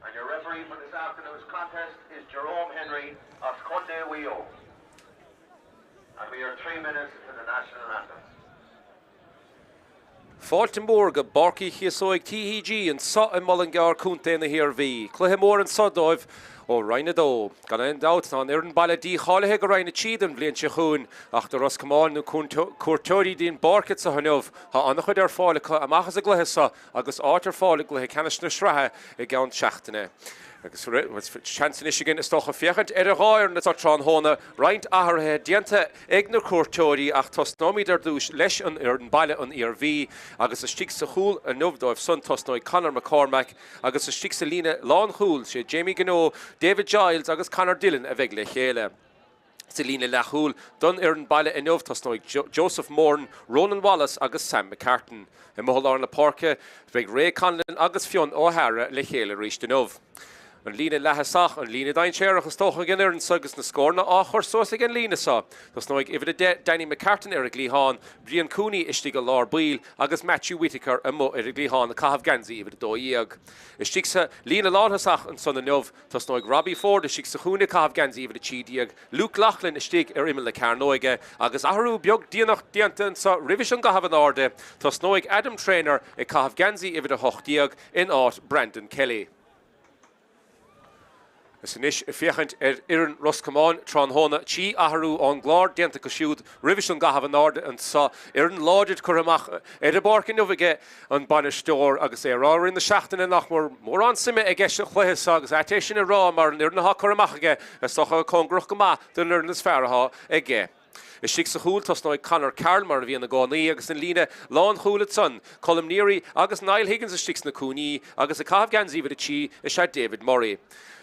And your referee for this afternoon's contest is Ros Comáin. And we are 3 minutes to the national anthem. Faltenborg a Páirc Uí Chíosóg TEG and Sa in Mullingar Cúnta na Iarmhí. Cluhimór and Sodóibh ó Roinn dó. Gan end out an Iarn Baile dí chálathe go Roinn Chídan bblion siachún ach do Ros Comáin nó cuairteoirí dín Páirc sa hanmh ha annach chuid ar fálacha amachchas a gluthasa agus áitir fála gluthe canis na sraithe I gceann seachtaine. Agus chansan is gin is stocha fiachant a gáir na trán hóna roint aharthe dianta ag na cuairteoirí ach tosnóid ar dúis leis an Iarn Baile an Iarmhí agus is stig sa chúl a nómhdóibh son tosnóid Conor McCormack agus is stig sa lína lán chúl sé Jamie Gannó, David Giles agus Conor Dillon a bheith le chéile. Selina Lachul, Dun Iarn Baile in Tosnoig, Joseph Moran, Ronan Wallace agus Sam McCartan. In Mullingar na Páirce, Beg Ray Conlon agus Fionn O'Hara le chéile ríis den nómh. An lína lethasach an lína dain séireach is tócha gin Iarn sugus na scórna á chur sósa gin lína sa. Tosnoig ifid Danny McCartan ar a glíhán, Brian Cooney istí go lár buil agus Matthew Whitaker a mo ar a glíhán na cahabh gansaí ifid dó íag. Istíg sa lína láthasach an son na nómh, Tosnoig Robbie Ford istíg sa chúna cahabh gansaí ifid a chídíag, Luke Lachlan istíg ar imil le Carnoige, agus ahrú beag díanach dianta sa rivis an gahabh an áde, Tosnoig Adam Trainer I cahabh gansaí ifid a hochtíag in áit Brandon Kelly. Is inis fiachant Iarn Ros Comáin trán hóna tí aharú an glár dianta go siúd rivis an gahabh an áde an sa Iarn láidir churamach a Páirc nuige an banistóir agus ráir in na seachtaine nach mór an sime ag eiste chluithe agus éis sin a rá mar an Iarn na churamach aige is socha congruch go maith den Iarn is fearrtha aige. Is stig sa chúl tosnoid Conor Carl mar a bhí na gánaí agus in lína lán chúlad son, Colm Neary agus Niall Higgins is stig na cúnaí agus a cahabh gansaí ifid a tí is sé David Murray.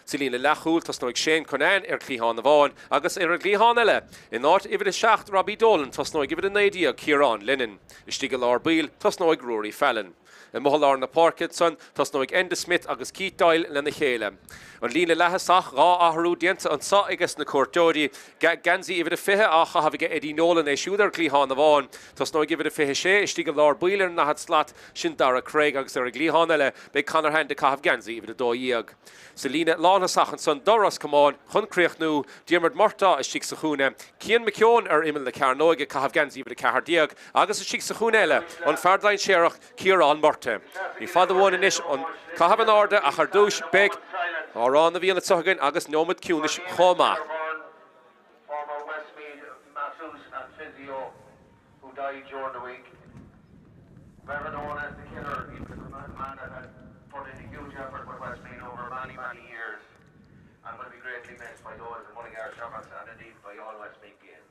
Selina Lachul tosnoig Shane Conan ar clíhán na bháin agus ar a glíhán eile. In áit ifid a seacht Robbie Dolan tosnoig ifid a nédia Ciarán Lennon. Is stig a lár bíl tosnoig Rory Fallon. In Mullingar na Páirce son tosnoig Enda Smith agus Keith Doyle le na chéile. An lína lethasach rá ahrú dianta an sa agus na cuairteoirí gansaí ifid a fithe a chahabh Eddie Nolan é siúd ar glíhán na bháin. Tosnoig ifid a fithe sé is stig a lár bíl ar na had slat sin Dara Craig agus ar a glíhán eile be Conor Hand a cahabh gansaí ifid a dó íag. Selina lánasach an son Ros Comáin chuncréoch nó Diarmid Murtagh is stig sa chúna. Cian McKeown ar imil le Carnoige cahabh gansaí ifid a cehardíag agus is stig sa chúna eile an feardain séireach Ciarán Murtagh. Ní fad bháin inis an cahabh an áde a chuir dúis beg árán a bhí an tugain agus nómad ciúnis chomá. Former Westmead masseuse and physio who died during the week. Better known as the killer, he was a man that had put in a huge effort with Westmead over many, many years and will be greatly missed by those in Mullingar Shamrocks and indeed by all Westmead games.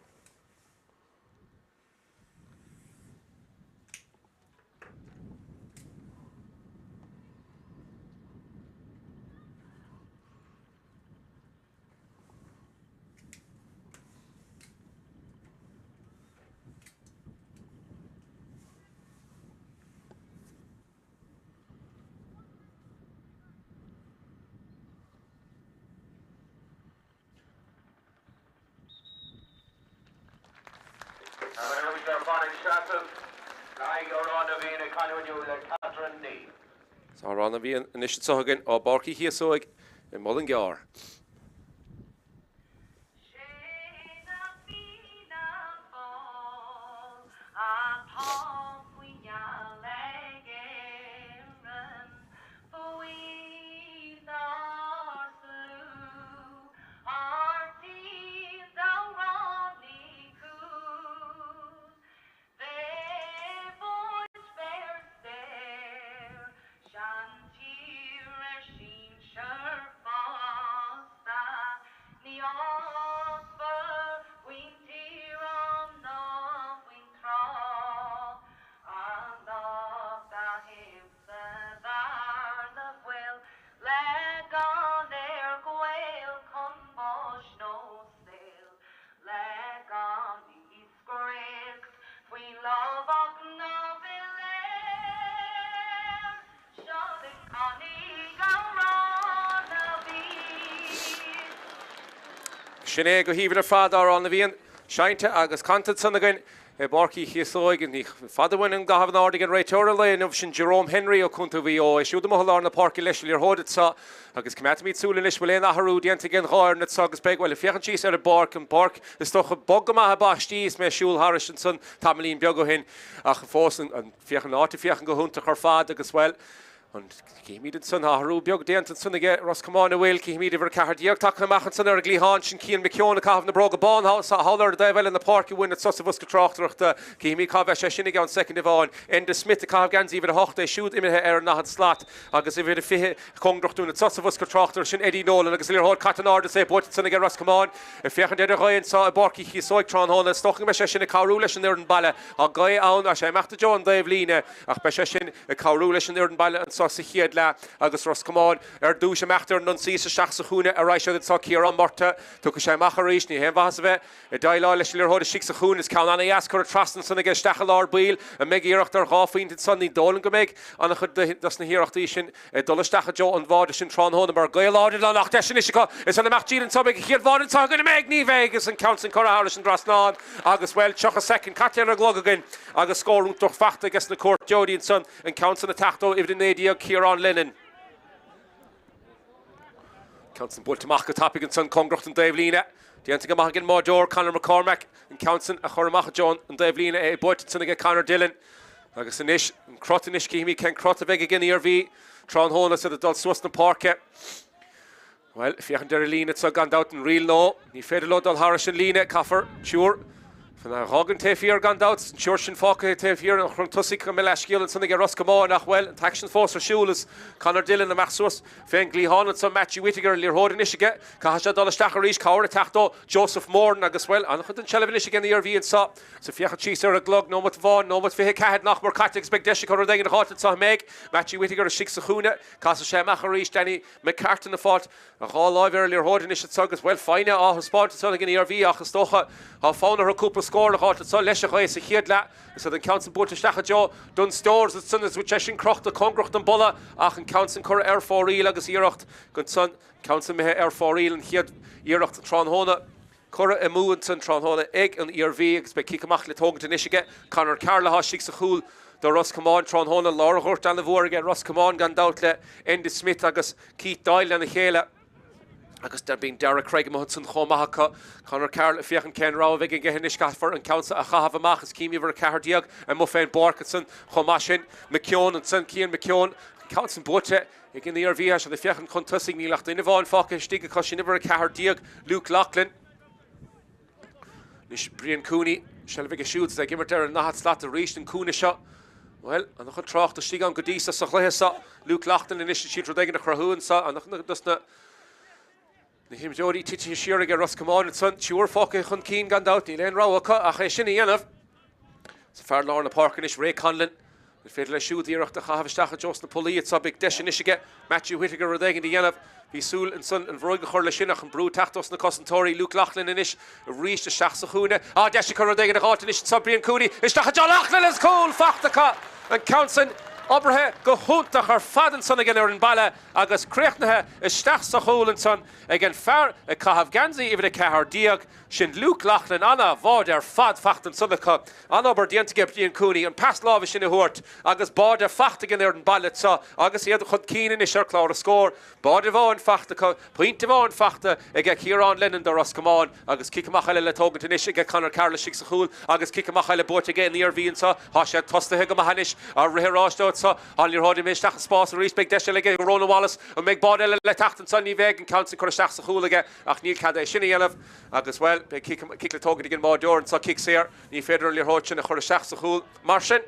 Tá rán a bhí an isise tugain á Páirc Uí Chíosóg in Mullingar. Sinné go híomh ar fad ar na bhíon Seinte agus cantad san again Páirc Uí Chíosóg ní fadhain an gahabh an ádig an réiteir le nó sin Jerome Henry ó chunta bhí ó siúd mo lá na Páirc leis ar hóid sa agus cumata súla leis bhfuil éon athrú dianta gin háir na agus beagháil fiochan síos ar a Páirc an Páirc is stocha bogam a bastíos me siúl Harrison san tamlín beag go hin ach fós an fiochan áta fiochan go hunta chu fad agus bhfuil and Cíimiid san athrú beag déanta sanna ge Ros Comáin a bhfuil Cíimiid idir cehardíag take amachchan san ar a glíháin sin cían Micion a cahabh na brog a bánhaus a hallar de bhfuil in na Páirc Uí at sosa bhus go tráchtareachta Cíimiid cabh sé sinnig an second diváin Enda Smith a cabh gansaí bhar a hochta siúd imithe ar nachad slat agus I bhfuil a fihe congrachtún at sosa bhus go tráchtar sin Eddie Nolan agus líorthóid Catanar de sé buit sanna ge Ros Comáin a fiochan de Roinn sa a Páirc Uí Chíosóg Tránhóna stochan me sé sin a cabhrú leis an ar an baile a gae ann a sé meachta John Dave líne ach be sé sin a cabhrú leis an ar an baile an sosa chiad le agus Ros Comáin dúis meachtar non sí sa seach sa chúna a ráis ad sa cíar an Marta tu go sé mach a rééis ní henhas bheith I dailá leis leorthóid a sa chúna is cána as chu trastan sanna ige stachal bíl a méid íirecht ar gáfaoint san ní dólan go méid anna chud das na híireachtaí sin dulaisteach Jo an bhád sin Tránhóna mar gailáidir le nach deisina is anna meachtíí an sabig chiad bhád tá gona méid ní bhégus an counsin chorála sin drasnáin agus bhfuil tuach a second catéar a glogagin agus scórún doch fachta agus na cuat Jodí san an counsin na tachtó ifh den nédíag Ciarán Lennon Counsin Bultamach go tapig an san congracht an Dave líne Dianta go maith gin Mádor Conor McCormack an counsin a chormach John an Dave líne buit sanna ge Conor Dillon agus an isis an crot an isis Cíimiid cen crot a bheith agin Iarmhí Tránhóna sa dul suas na Páirce Well, fiochan deir líne sa gan dát an riil nó ní féidir lo dul Harris an líne caffar siúr Fanna hagan taifíar gan dát an siúr sin fáca taifíar an chun tusig go me leiscíal an sanna ge Ros Comáin nach bhfuil an taction fós ar siúlas Conor Dillon na meachsuas féin glíháin an san Matthew Whittaker líorthóid an isige ca sé dul isteach a rís cáir a tachtó Joseph Morton agus bhfuil an chud an sellh isige an Iarmhí an sa fiochan síos ar a glog nó mat bháin nó mat fihe cehad nach mar caite expect deise chu dagin háit sa méid Matthew Whittaker a sig sa chúna ca sé meach a rís Danny McCartan na fát a gá láimh ar líorthóid an isise agus bhfuil fáine á Spórt sanna gin Iarmhí achas tócha á fána ar cúpla scór a háit sa leis a chuéis a chiad le is an counsin búirteisteach Jo dun stores at sun is which sin crocht a congracht an bolla ach an counsin chur ar fóríil agus íirecht gon son counsin methe ar fóríil an chiad íirecht Tránhóna chur a múan san Tránhóna ag an Iarmhí agus be cicamach le tógant an isige Conor Carlaha sig sa chúl do Ros Comáin Tránhóna láirthúirt an le bhórige Ros Comáin gan dát le Enda Smith agus Keith Doyle an na chéile agus der bín Derek Craig Hudson chomacha Conor Carl fiochan Ken Rá bheith an gehinnis gaffar an counsa a chahabh amach is Cíimiid ar cehardíag an mo féin Borkatson chomásin Micion an san Cian Micion counsin bute ag in Iarmhí a the fiochan chun tusig ní lecht ina bháin fáca stíga cosin ibar a cehardíag Luke Loughlin Nis Brian Cooney shall bheith siúd ag immer der an nachad slat a ríist an cúna seo Well, an chud trácht a stíga an godísa sa chléthe sa Luke Loughlin in isisi trodagin a chrathúin sa an dusna Na him Jody titi siúr ag Ros Comáin san siúr fáca chun cín gan dát ní leon ráhacha a ché sinna dhéanamh sa fear lá na Páirc is Ray Conlon na féidir le siúd íirecht a chahabhaisteach a Jos na Polaí sa big deis isige Matthew Whittaker a dagin dhéanamh hí súl an san an bhróig a chur le sinach an brú taachtos na Cosantóirí Luke Loughlin in is a ríist a seach sa chúna deis chur a dagin a gátain is sa Brian Cooney is tacha John Loughlin is cool fachtacha an counsin Oberthe go húntaach ar fadan san again ar an baile agus creachnathe is steach sa chúlan san ag an fear a cahabh gansaí ifh a cehardíag sin Luke Loughlin anna bhád ar fad fachtan sannacha an obair dianta Brian Cooney an pas lábh sin a thuirt agus bád ar fachtagan ar an baile sa agus iad chud cían is ar clár a scór bád a bháin fachtacha puinte bháin fachta ag Ciarán Lennon do Ros Comáin agus cicamach eile le tógant in is ag Conor Carla sig sa chúl agus cicamach eile buirte again the Iarmhí sa há sé tostathe go mahanis a rihrástóid sa an líorthóid mé steach spás a ríspeic deise le Ronan Wallace an méid bád eile le tachtan san ní bheith an counsin chur steach sa chúlaige ach níl cad é sinna dhéanamh agus well be kick le tógad gin Mádor an sa gCearr ní féidir líorthóid sin a chur steach sa chúl mar sin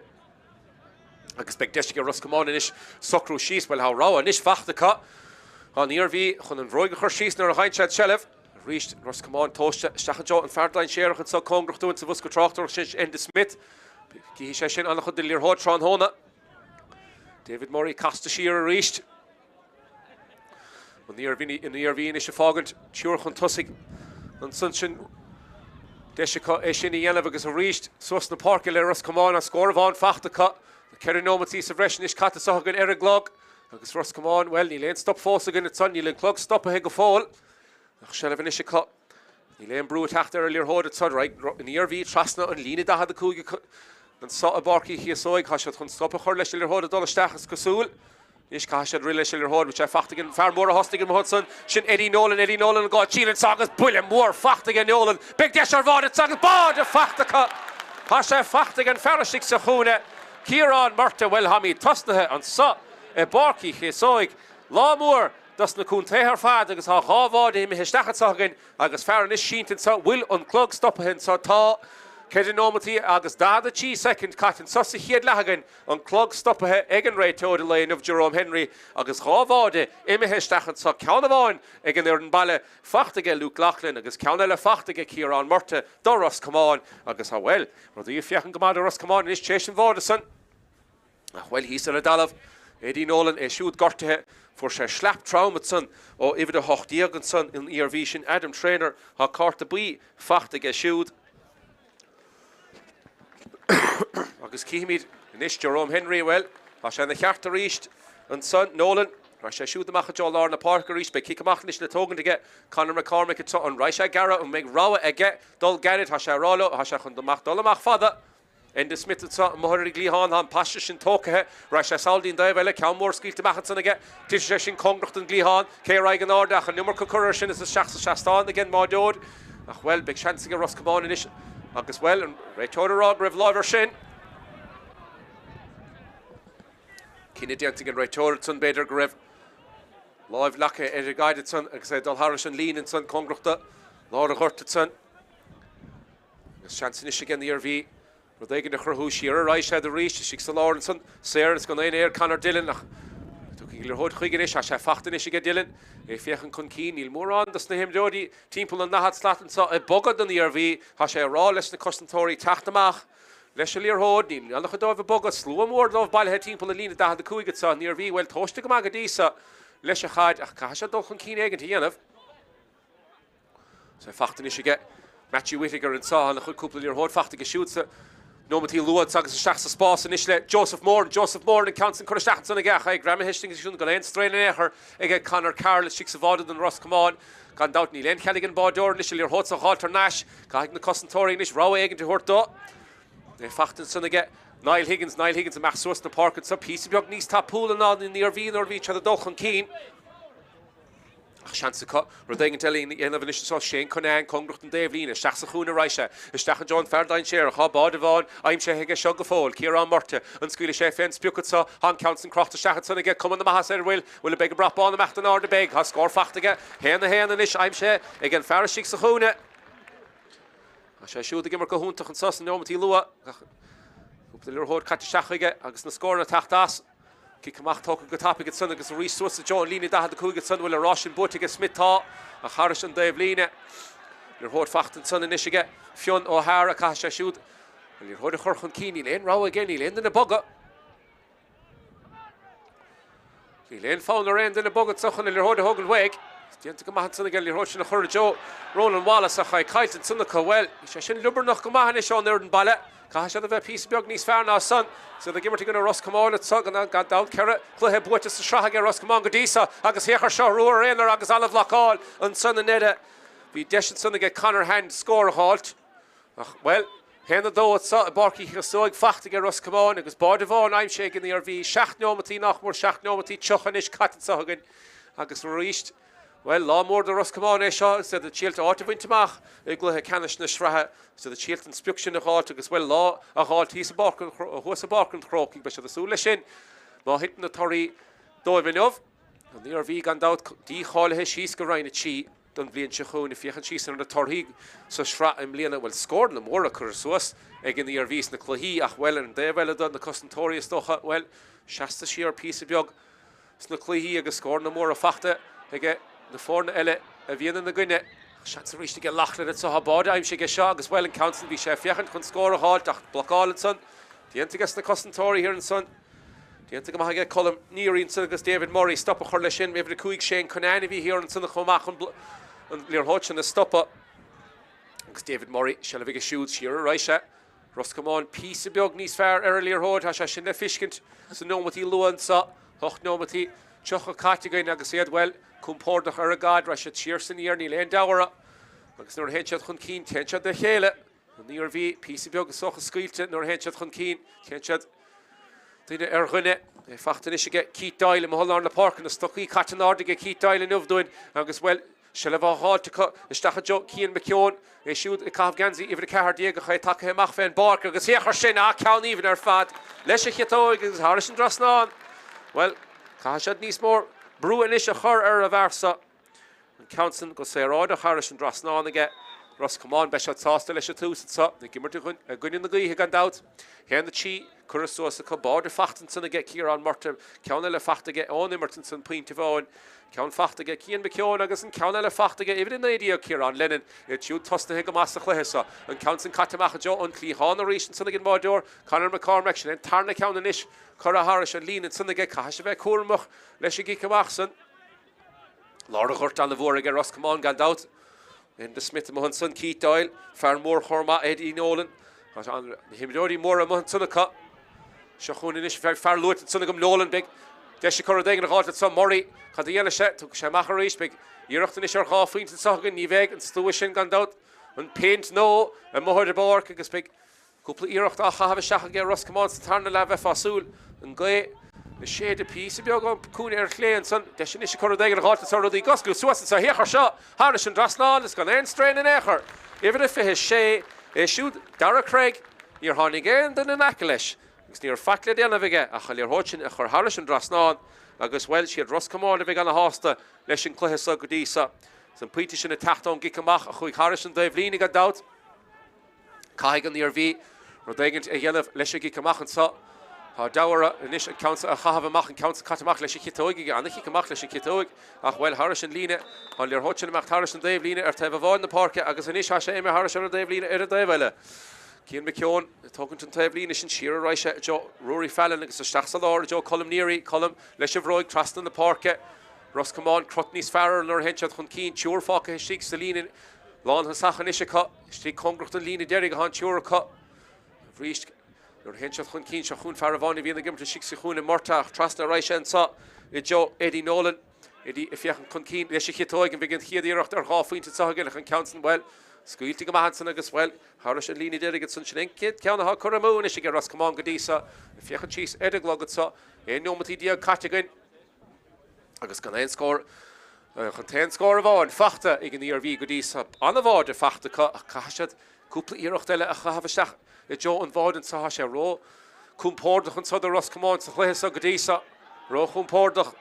agus be deise go Ros Comáin is socrú síos bhfuil há rá an is fachtacha an Iarmhí chun an bhróig a chur síos nar a haintsead sellh ríist Ros Comáin tóiste steach Jo an feardain séireach an sa congrachtúin sa bhus go tráchtar sin Enda Smith hí sé sin anna chud de líorthóid Tránhóna David Murray casta siar a ríist in the Iarmhí is a fágant siúr chun tusig an san sin deisicha é sin dhéanamh agus a ríist suas na Páirc le Ros Comáin a scór bháin fachtacha na ceir nómatí sa bhreisin is cata sochagan ar a glog agus Ros Comáin well ní leon stop fós again it san ní leon clog stop a go fáil ach se le is Níl brú Tráchtaire ar líorthóid a tud right in Iarmhí trasna an lína da had a cúige an sa a Páirc Uí Chíosóg has chun stoppa chuir leis líorthóid a dolastachas cosúil. Is cá sé ri leis líorthóid which fachtaigin fear mór a hostaigin Hudson sin Eddie Nolan an gá Chílan sagas buile mór fachtaigin Nolan big deis ar bhád sagas bád a fachtacha has sé fachtaigin ferrisig sa chúna Ciarán Murta well hamí tosnathe an sa a Páirc Uí Chíosóg lámór das na cún téhar fad agus há gáhád é mihistachad sagin agus fearan is síntin sa will an clog stoppa hin sa tá Ceidir nómatí agus dáda tí second catin sosa chiad lehagan an clog stoppathe ag an réitóid lein of Jerome Henry agus gáháde imimehistachad sa ceannaháin ag an ar an baile fachtaige Luke Lachlan agus ceanna le fachtaige Ciarán Murta do Ros Comáin agus well rud í fiachan go Ros Comáin is tééis an bháda san well hí san a dalamh Eddie Nolan é siúd gortathe for sé slap traumat san ó ifid a hochtíagan san in Iarmhí sin Adam Trainer há carta buí fachtaige siúd agus cíimiid inis Jerome Henry well a sé na cheart a ríist an son Nolan ra sé siúd amach a lá na Páirc a ríist be cicamach is le tógan ige Conor McCormick an ra sé gara an méid ráha ige dul gerid ha sé rálo ha sé chun domach dul amach fada in de smitted sa mohirí glíán han pasiste sin tócathe ra sé saldín da bheile ceammór scílte machchan san ige tí sé sin congracht an glíán cé ra an ádach an numar cocurr sin is a seach sa seaán igen má deod ach well big chance ige Ros Comáin inis agus well an réitóidirrád raibh láimhar sin Cine diantig an réitóir san beidir go raibh láimh lecha ar a gaiide san agus é dul Harris an lín san congrachta lá a chuirta san agus chance inis igen Iarmhí rud éigen de churthú siar a ráis sé a ríist sig sa lárin san séir is go éon éir Conor Dillon nach Lirhóid chuigeis a sé fachtain is go Dillon é fiochan chun cí níl mór an das na himdóí timppla an nachad slatan sa a bogad an Iarmhí ha sé rá leis na costantóirí Tráchtaire leis a líorthóid ní annach dóibh bogad slú mór dómh bailthe timppla lína da a cúigad sa Iarmhí bhfuil tóiste go aga dísa leis a chaid ach cai sé dul chun cí éigen dhéanamh sé fachtain is ige Matthew Whittaker an sa nach chuúpla líorthóid fachtaige siúdsa Nómatí luad agus seach sa spás in isle Joseph Moore and Council chuisteach san ige ag Graham Hastings sin go léon strain éair ag Conor Carroll si sa bháda an Ros Comáin gan dat ní léon chealagan bádóir is líor hót a hátar náis gaigh na cosantóirí is rá éigen de thuirtá é fachtain san ige Niall Higgins a meach suas na Páirc sa pí beag níos tá púla ná in Iarmhí or bhí a dulchan cín Seansa rud éigen telín inanamh is sá sé chunéin congracht an déhlína seach sa chúna raise isteach an John Fairdain séir chá bád a bháin aim sé heige seo go fóil Ciarán Murta an scuúla sé féin spiúcad sa han Council Crochta seachad sanna ige cuman na mahas ar bhfuil a beag brapáin amach an áda beag ha scór fachtaige héana is aim sé ag an fearrisig sa chúna a sé siúd gimar go húntaach an sos an nómatí lua úpla líorthóid caite seachaige agus na scór na tachtás Cicamach tóca go tapigad san agus rí suas a John lína da a cúigad san bhfuil a rásin butige smittá a charis an déobh lína líorthóid fachtain san in isige Fionn O'Hara cai sé siúd líorthóid a chur chun cíní léon rá a gin í léon na boga í léon fáin a réon na bogad sachan na líorthóid a thugan weig Dianta go maithan sanna líorthóid sin na chur Joe Roland Wallace a chaid caiitan sanna cohfuil í sé sin lubarnach go maithan is seán ar an baile Cai sé a bheith pí beag níos fear ná san so the gimmerty gonna Ros Comáin at sug and got down carrot cluhe buitas the Sraith Ros Comáin Godisa agus hechar seo ruar in agus alav lachal and son and neda be deshin son to get Conor hand score halt well Henna dó at Páirc Uí Chíosóg fachtaige Ros Comáin agus bádaván I'm shaking the RV seach nómatí nach mór seach nómatí tuchanis catan sahagan agus ríist well lámór the Ros Comáin seo said the chielta átahaintach gluthe canis na Sraith so the chielta inspection a halt agus well lá a halt hís a barcan hús a barcan croking be the súla sin má hitan na torí dóibhinmh an the RV gan dát dí cháilethe síos go rainna tí don bblion se chuún fiochan síos an na torthaí so Sraith im bliana well scór na mór a chur suas ag in the RVs na chluhí ach well an déhile don na costantóirí stocha well seasta siar pí a beag sna chluhí agus scór na mór a fachta ige na fórna eile a bhíanana na gcuine seans a ríiste go lachlan sa habáda aim sé go seo agus well an council bhí sé fiochan chun scór a háil ach blocáil san diantagus na costantóirí hir an son dianta go maithe colm níorín san agus David Murray stoppa chuir lei sin mébh cuaig sé chunána bhí hir an sanna chomach an líorthóid sin na stoppa agus David Murray se le bhí go siúd siar a raise Ros Comáin pí a beag níos fearr ar a líorthóid tá sé sin le fiscint sa nómatí luan sa hocht nómatí tucha caitegain agus iad well compórdach ar a gad ra sé tíir san íar ní léon dahara agus nuair héintead chun cín teantead de chéile níor bhí písa beag socha scuilte nuair héintead chun cín teantead duine ar ghine fachtain is ige cítáil am hallár na park na stochaí catanáard ige cítáil in uhdúin agus well se le bhááiltecha istecha jo cían McKeown é siúd i cabh gansaí ifir cehar diaga chu take amach féin barc agus héchar sin a ceann íomn ar fad leis a chetóig agus háris an drasnáin well cá siad níos mór brúin is a chur ar a bharsa an ceansan go sé ráid a háris an drasnáin aige Ros Comáin beis tásta leis a túsa na gimmarte chun a gcuine na gaíthe gan dat héan na tí curasúsa go báidir fachtan san a gCearr an marta ceanna le fachtaige ón immertan san pointe bháin ceann fachtaige cían McKeown agus an ceanna le fachtaige ifir in éidir GCearr an Lennon i tiú tostathe go massa chluhesa an ceann san catamacha jo an clíhána rísin san gin báidir Conor McCormack sin an tarna ceanna isis chur a háris an línan san aige caiise bheith cuairmach leis a gicamach san lára chuirt an na bhór aige Ros Comáin gan dat in de Smith mohan sun cítáil fear mór chorma Eddie Nolan an himróí mór a mohan sunna cut se chun inis fear luit sunna gom Nolan big de se chur dagan gáil sa morí chu dhéana se tu sé machar éis big íireachtain is ar gáfuointe sagan ní bheith an stúis sin gan dat an paint nó a móthir de barc agus big cúpla íireacht a chahabh seacha ge Ros Comáin sa tarna le bheith fásúil an gé na séad a písa beag an cún ar chléan san de sin is chur dagan gáil sa rudí goscú suas sa héchar seo háris an drasnáil is gan ein strain in échar ifir a fithe sé é siúd Dara Craig níor tháinig éan den an aice leis agus níor facla déanamh aige a chail ar hóitin a chur háris an drasnáin agus bhfuil siad Ros Comáin a bheith an na hásta leis an cluthe sa go dísa san puite sin na tachtán gicamach a chuig háris an daobh línig a dat caiig an níor bhí ru daigint a dhéanamh leis a gicamach an sa Tá dáhara inis an count a chahabh amach an count catamach leis a chitóig ige anna chicamach leis a chitóig ach bhfuil háris an líne an leor hóitin amach háris an daobh líne ar taobh bháin na parca agus inis sé éime háris ar a daobh líne ar a daobhile Cían McKeown tógann an taobh líne sin siar a ráise jo Rory Fallon agus a steachsa láir jo columníí colum leis a bhróig trastan na parca Ros Comáin crot níos fearr nuair héintead chun cín túúr fácha stig sa líne lán an sachan is tí congracht an líne deirig a han túúr a bhríist Nuair héintead chun cín se chun fear a bháinna bhíonna gimmarte sig sa chún in martaach trasna ráise an sa i jo Eddie Nolan i fiochan chun cín leis a chitóig an bhíonn chiad íireacht ar gáfuointe sagan an countan well scuiltí go maithan agus well háris an lína deirigad san sin incid ceanna ha chur amún is ige Ros Comáin go dísa i fiochan tíos éidir glogad sa é nómatí díag categain agus gan éon scór chun 10 scór a bháin fachta ag an Iarmhí go dísa anna bháid a fachta a caiisiad cúpla íireacht eile a chahabh I jo an bhád an sa sé ró cúmpórdach an sad a Ros Comáin sa chléthe sa go dísa ró cúmpórdach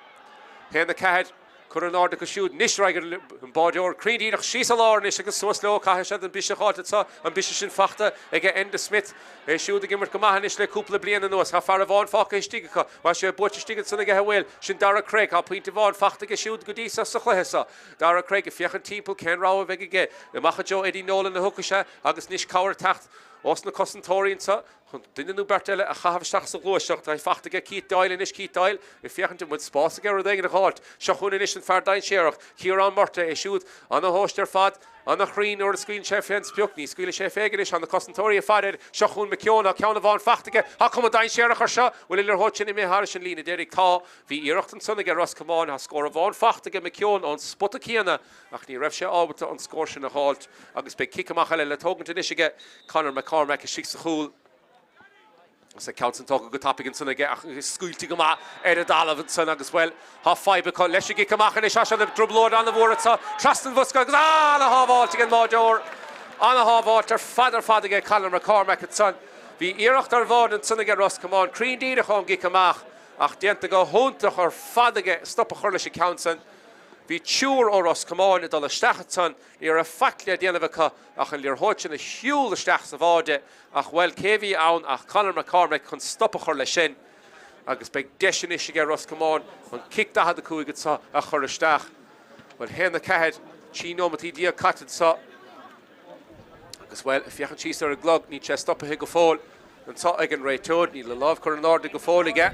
héna cead chur an áda go siúd níos raigear an báideor crídíach síos a lár níos agus suas leo caiise an bise cháte sa an bise sin fachta ag Enda Smith é siúd a gimmar go maithan is le cúpla bliana nuas ha fear a bháin fácha istígacha bha sé buirte stigad sanna go bhfuil sin Dara Craig ha puinte bháin fachta go siúd go dísa sa chléthe sa Dara Craig a fiochan timppla cén rá a bheith ige i macha jo Eddie Nolan na thucaise agus níos cabhar tacht Os na Concentóirín sa chun duine nó berteile a chahabh seach sa glúiseach tá fachtaige cítáil inis cítáil i fiochann mud spása ar a d éigen a cháilt se chun inis an feardain séireach Ciarr an marta é siúd anna hóist ar fad anna chrín or a scrín sé féin spiocní scuile sé féigeis an na Concentóirí a fadid se chun McKeown a ceanna bháin fachtaige ha cum dain séireach ar seo bhfuil ar hóitin i mé háris an lína déirigh tá hí íireacht an sunna Ros Comáin ha scór a bháin fachtaige McKeown an spota cíanna ach ní raibh sé ábata an scóir sin a cháilt agus be cicamach eile le tógant inis ige Conor McCormack a sig sa chúl sa countan tóga go tapigin sanna ige ach scuiltí go má ar a dalamh san agus bhfuil há faibe leis ige camachchan is se an drublód an na bhórata trastan bhusca agus na hábháilte an máideor anna hábháilt ar fad ige Conor McCormack an san bhí íireacht ar bhád an sanna ige Ros Comáin críndíireach an gicamach ach déanta go húntaach ar fad ige stoppa chuir leis i countan Bhí túr ó Ros Comáin i dul isteach san ar a faclia déanamhacha ach an líor hóitin a hiúil isteach sa bháide ach bhfuil céhí ann ach Conor McCormack chun stoppa chuir leis sin agus beag deisian is ige Ros Comáin an cic dahad a cúig sa a chuir isteach bhfuil héna cehead tí nómatí dia catad sa agus bhfuil a fiochan tíos ar a glog ní sé stoppa go fáil an sa ag an réiteóid ní le lámh chur an áda go fáil ige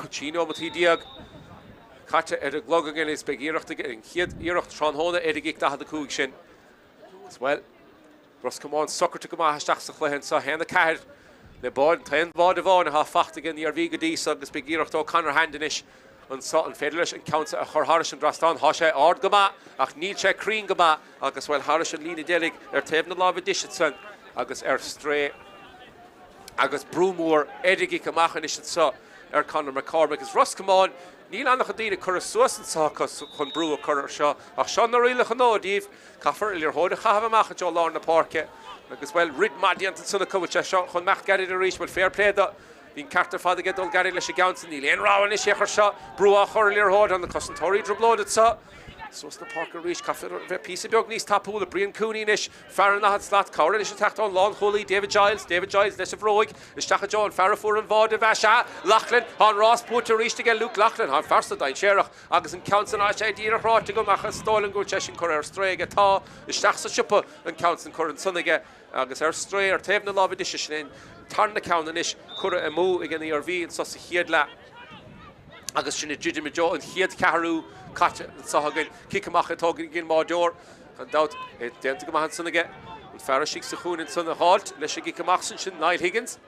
tí nómatí diaag Caite ar a glog agin is beag íireacht an chiad íireacht tránthóna ar a gig dahad a cúig sin well Ros Comáin socarta go maithe isteach sa chluitheann sa héna ceir le báid taon bhád a bháin a há fachtaigin Iarmhí go díos agus beag íireacht ó Conor Handanis an sa an féidir an count a chur Harris an drastan há sé ard goma ach níl sé crín goma agus bhfuil Harris an lína délig taobh na lábh disin agus stré agus brúmór éigi gomachan is sa Conor McCormick agus Ros Comáin níl annach a dtíine chur a suasan sáchas chun brú a chur seo ach sean na riile chanódíh caafar ilir hóide chahabh amach jo lá na páirce agus bhfuil rid madiant an sunna cumhaite seo chun meach garid a ríis bhfuil fair play da hín cartar fada get dul garid leis a gaansan níl éon ráhan is séchar seo brú a chur ilir hóide an na cosantóirí droblóid sa Sos na Páirc Uí Chíosóg bheith písa beag níos tapúla Brian Cooney is fearan na had slát cáir is a teachtán lán cholaí David Giles leis a bhróig is teacha John Farrafúr an bhád a bheith se Lachlan an Ross Púta ríiste ge Luke Lachlan an fersta dain séireach agus an countsan á sé díra hráte go machcha stálan go tesin chur stréige tá is teach sa sipa an countsan chur an sunnaige agus stré taobh na lábh dis sin tarn na counan is chur a mú ag an Iarmhí an sos a chiad le agus sinna Judy Majo an chiad cearú Caite an sahagan cicamach atógan gin mádeor an dat déanta go mahan sannaige an ferrisig sa chuún in sanna hált leis a gicamach san sin Niall Higgins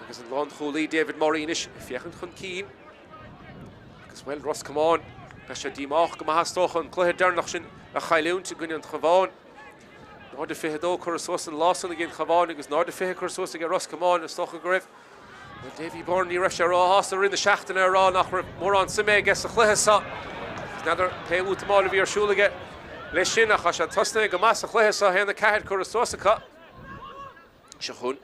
agus an lán cholaí David Morínis fiechan chun cín agus bhfuil Ros Comáin leis sé dímach go mahastócha an cluthe dearnach sin a chailúnta gine an chaváin náir de fihedó chur sós an lásanna gin chaváin agus náir de fihe chur sós a Ros Comáin a stocha go raibh Davy Bourne ní raibh sé ráthasta in na seachtain ar rá nach mór an simé gas a chluithe sa nadidir peú mála bhí arsúlaige leis sin a cha sé tosna go más a chluithe sa héna ceithid chur sósacha se chun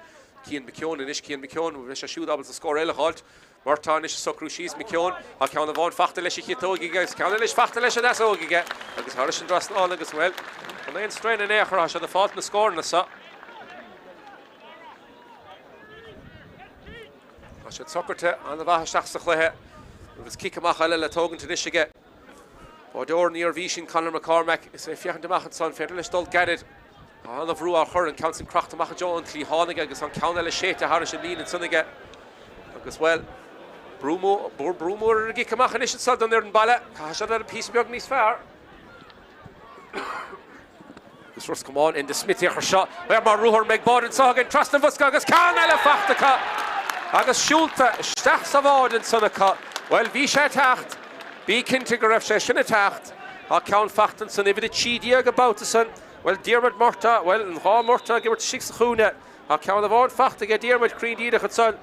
Cian McKeown is Cian McKeown bhí sé siúdabal a scór eile háilt Martán is socrú síos McKeown a ceanna bháin fachta leis chitóige agus ceanna leis fachta leis a desóige agus thar sin drastáil agus bhfuil an éon strain in éachar se na fáilt na scórna sa sé socrte an na bhatha seach sa chluithe agus cicamach eile le tógan tuisige Báideor níor bhí sin Conor McCormick is é fiochan deachchan san féidir leis dul garid an a bhrú a chur an count sin crachtamach Jo an tlí hánig agus an ceanna le séte thar sin lín an sunnige agus bhfuil brúmór a gicamach is sa don ar an baile cá sé ar a pí beag níos fearr agus Ros Comáin in de smití chu seo bhar mar rúthir meid bád an ságan trasna bhosca agus ceanna eile fachtacha agus siúlta isteach sa bhád an sunnacha bhfuil bhí sé teacht bí cinnte go raibh sé sinna teacht a ceann fachtan san ifid tídí go Babhta san bhfuil Diarmid Murta bhfuil an dhá Murta gibhart sig sa chúne a ceann a bhád fachta go Diarmid crídíide chu san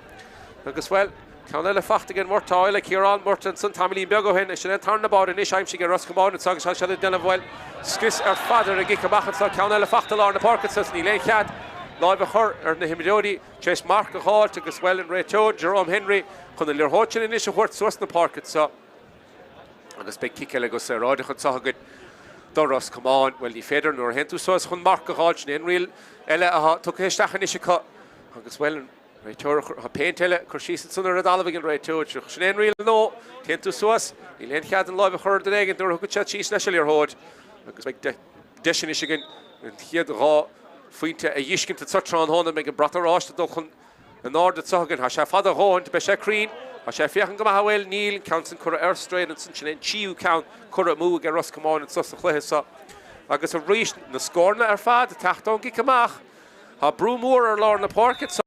agus bhfuil ceann eile fachta go Murta eile Ciarán Murta san tamlín beag ó hin is sin an tarna bád in is aimsí go Ros Comáin an agus se duna bhfuil scris ar fadar a gicamach sa ceann eile fachta lá na Páirc sa ní le chead Láimh a chur ar na himimeóí Chase Mark a háilt agus bhfuil an réiteó Jerome Henry chun na leorthóin in is a chuirt suas na Páirc sa agus be ciceile go sé ráide chun sagad do Ros Comáin bhfuil ní féidir nuair henú suas chun Mark a háilt in riil eile a tu éisteachchan is agus bhfuil an réiteó a péinteile chu sí sunna a dalmh an réiteó sin riil nó henú suas í leon chead an láimh a chur den éigen dúir chu sí leis leorthóid agus deisian is an chiad rá Fuinte a dhiiscinnta tutrán hána me go bratarráiste do chun an áda tugan ha sé fada háint be sé crín a sé fiochan go bhfuil níl countan chur airstréid an san sin tíú count chur mú go Ros Comáin an sus a chluithe sa agus a ríist na scórna ar fad a teachtán gicamach Tá brúmór ar lá na Páirc sa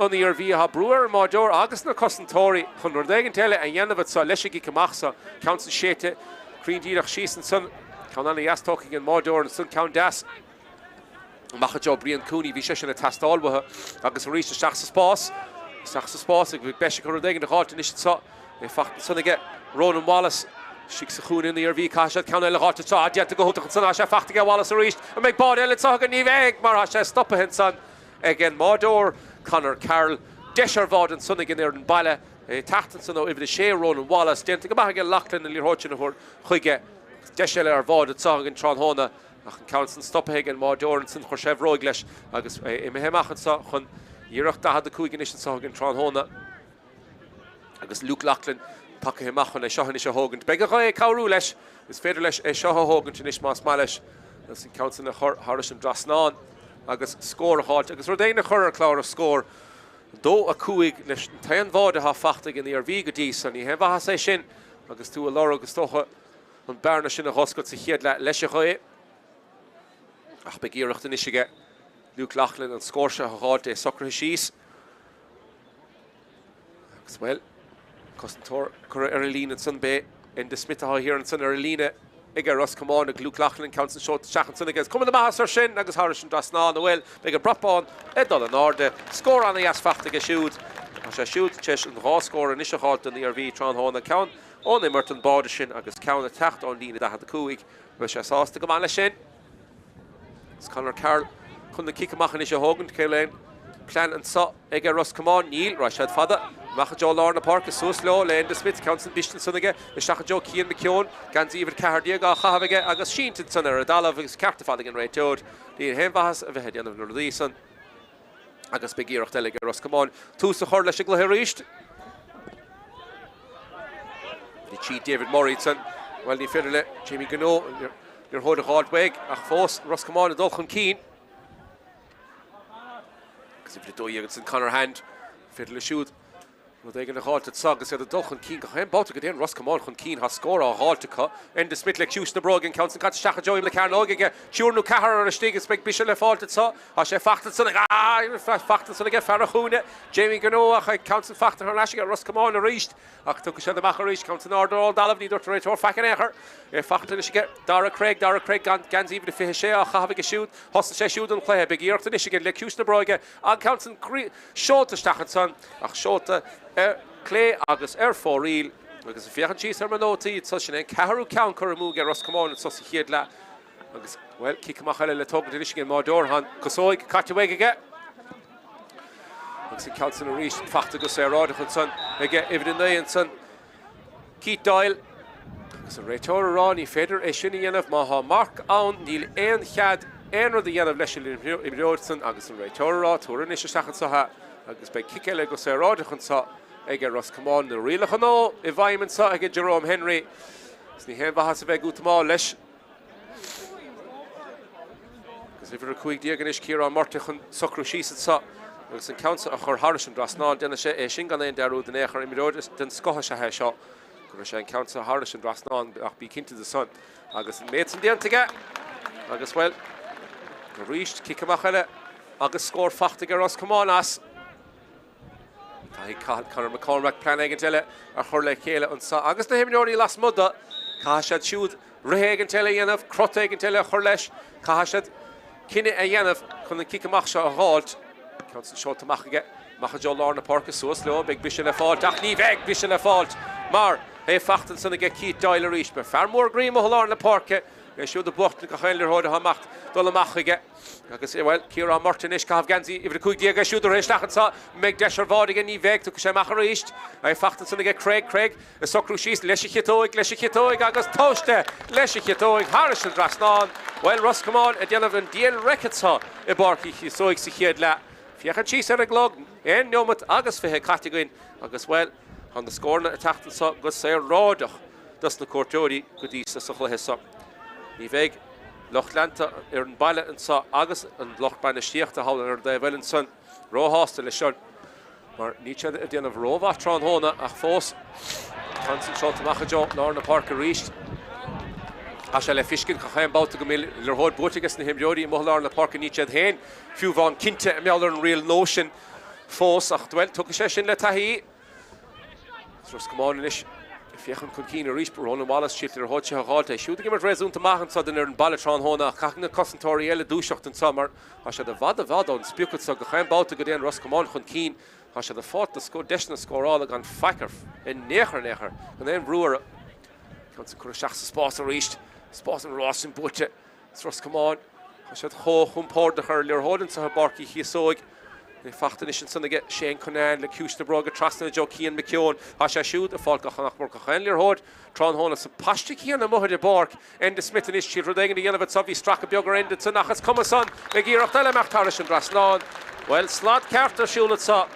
an Iarmhí ha brúar máideor agus na cosantóirí chun nuair dégan teile a dhéanamh sa leis gicamach sa countan séte críndíach síos an sun ceann anna heastóchaigh an máideor an sun count das Macha Jo Brian Cooney bhí sé sin na tastáilbathe agus ríiste seach sa spás ag bhí beise chu dégan na háilta is sa é fachtan sunnaige Ronan Wallace si sa chuún in Iarmhí caiise ceanna eile háilta tá deanta go thutachan sanna sé fachtaige Wallace a ríist a méid bád eile tágan ní bheith mar sé stoppa hen san ag an máideor Conor Carroll deisir bhád an sunnaige ar an baile tatan san ó ibhid sé Ronan Wallace déanta go maithe Lachlan na líorthóin na chuige deisiile ar bhád a tágan tráthána ach an council stoppaigh an máideor an san chur roig leis agus I mehéachchan sa chun iirecht da had a cúigin is an ságan tráthána agus Luke Lachlan take himachchan é seohan is a hógant be go é cabhrú leis is féidir leis é seo hógant in is más má leis as an council na Harris an drasnáin agus scór a háilt agus ru déana chur ar chlár a scór dó a cúig leis an taon bhád a ha fachtaigh in Iarmhí go dtí san í hebh sé sin agus tú a lár agus tócha an bearna sin a hoscailt sa chiad leis a chué ach be gíirecht in isige Luke Lachlan an scóirse a háilt é socrtha síos agus bhfuil Costantor cur Líne san bé in de Smith here an san Líne ige Ros Comáin a glúchlachlin council shot shachan san agus cum na master sin agus Harrison Drasná Noel big a brapon edol an orde score on the asfalt ge shoot as a shoot chesh an raw score initial halt in the Iarmhí Tron Hon account on the Merton border sin agus count attacked on Líne that the Cuig which I saw to go on sin Conor Carroll couldn't kick mach in Hogan Kellen plan and saw ige Ros Comáin Neil Rashad Fada Mach Jo Lorna Park is so slow lane the Smith Council Bishton Sunige is Shach Jo Cian McKeown Gans even Cardiaga Havige agus Sheenton Sunner Adala is Cartafalling and Red Toad the Hembas of a head of Northeastern agus Big Ear of Delegate Ros Comáin two so hard Lashigla Herist the cheat David Morrison well the Fiddle Jimmy Gano your hold a hard wig a force Ros Comáin and Dolchan Keen because if you do you get Connor hand Fiddle shoot Well, they're going to halt at Sog. Said the Dolchan Keen. I'm about to get in. Ros Comáin Chun Keen has score a halt to cut. And the Smith like Houston Brogan counts and cut Shach Joey McCarnogue again. Sure no Cahar or a stig is big Bishop fault at Sog. I say Fachtelson again Farahune. Jamie Gano I counts and Fachter and Ashing Ros Comáin reached. I took a shot of Macher reached counts in order all Dalavni Dr. Rachel Fakenecher. Fachter is get Dara Craig Gans even the Fish having a shoot. Hostel shoot and play a big ear to Michigan like Houston Brogan. And counts and short to Stachenson. Short Clay agus for real agus fiachan cheese hermanoti it's such an Caharu count Kuramu get Ros Comáin and such a hiedla agus well kick machale le tog the Michigan Mordor Cusack catweg again agus counts in a reach Fachta gCearr and son again even and son Keith Doyle agus a Raitor Ronnie Feder Eshini of Maha Mark on Neil Ein Chad Ein the Yan of Leshel Imrodson agus a Raitor Tour Nisha Shachan Saha agus by Kikele gCearr and so ige Ros Comáin the real chano environment sa ige Jerome Henry sni hen bahas ve gut ma lesh because if you're quick diaganish Kira Martin Soccer sheet sa agus an council a chur Harrison Drasná den she e shingan in daru the necher imrodis den Scottish ha shot gur she council Harrison Drasná ach be kinte the sun agus mates den tige agus well reached kick machale agus score fachtige Ros Comáin as Conor McCormack plan again tell it a hurle Kayla on sa August the him last mudda Kahashad shoot Rehagan tell Yanov Crotagan tell Hurlesh Kahashad Kinne a Yanov couldn't kick a machsha a halt council short to Machage Machajo Lorna Park is so slow big Bishop a fault Dachni Veg Bishop a fault Mar hey Fachten son get Keith Doyle reach but far more green Lorna Park show the block to Kahler Hod Hamacht Dola Machage agus well Kira Martin is Kav Ganzi if the quick diaga shoot the race sa make Desher Vodigan ni veg to Kushamacharicht I Fachten son get Craig a Socru she's Leshikitoig agus Toste Leshikitoig Harrison Drasná well Ros Comáin at Yelavan Deal Reketsa a Barky Chiosóg Sihiedla Fiachan cheese a glog en nomat agus fihe categoin agus well on the score attack so gCearr Rodach das na Cortori goodis so hesa ni veg Lochlanta an baile an sa agus an lochbeine stiachta hall de well son Rohastel is shot maar niet at the end of Rova Tron Hona ach fós Hansen shot to Machajo Lorna Park reached Ashale Fishkin Chaim about to go mil hod botigas na him Jody Lorna Park niet at hen few van Kinte Melder real notion fós ach well took a session let tahi Ros Comáin is Fiachan Chun Keen a reach Roinn Wallace shift their hot halt shooting him at resume to machen so den Ballatron Hona Kachna Concentori ele dushacht in summer Asha the vada on spukut so Chaim about to go in Ros Comáin Chun Keen Asha the fought the score deshna score all again facker in necher and then Brewer comes to Shachs Spórt reached Spórt and Ross in Butcher Ros Comáin Asha ho poured the her lir hodin so Barky Chiosóg the Fachtenition son get Shane Conan le Houston Broga Trasna Jo Cian McKeown Asha shoot the Falk Chanach Borka Henlir Hod Tron Hona so Pashtikian the Mohade Bark and the Smith and his chief Rodagan the Yellow Savi Straka Biogar ended to Nachas Comason the gear of Telemark Harrison Drasná well slot Carter Shulet sa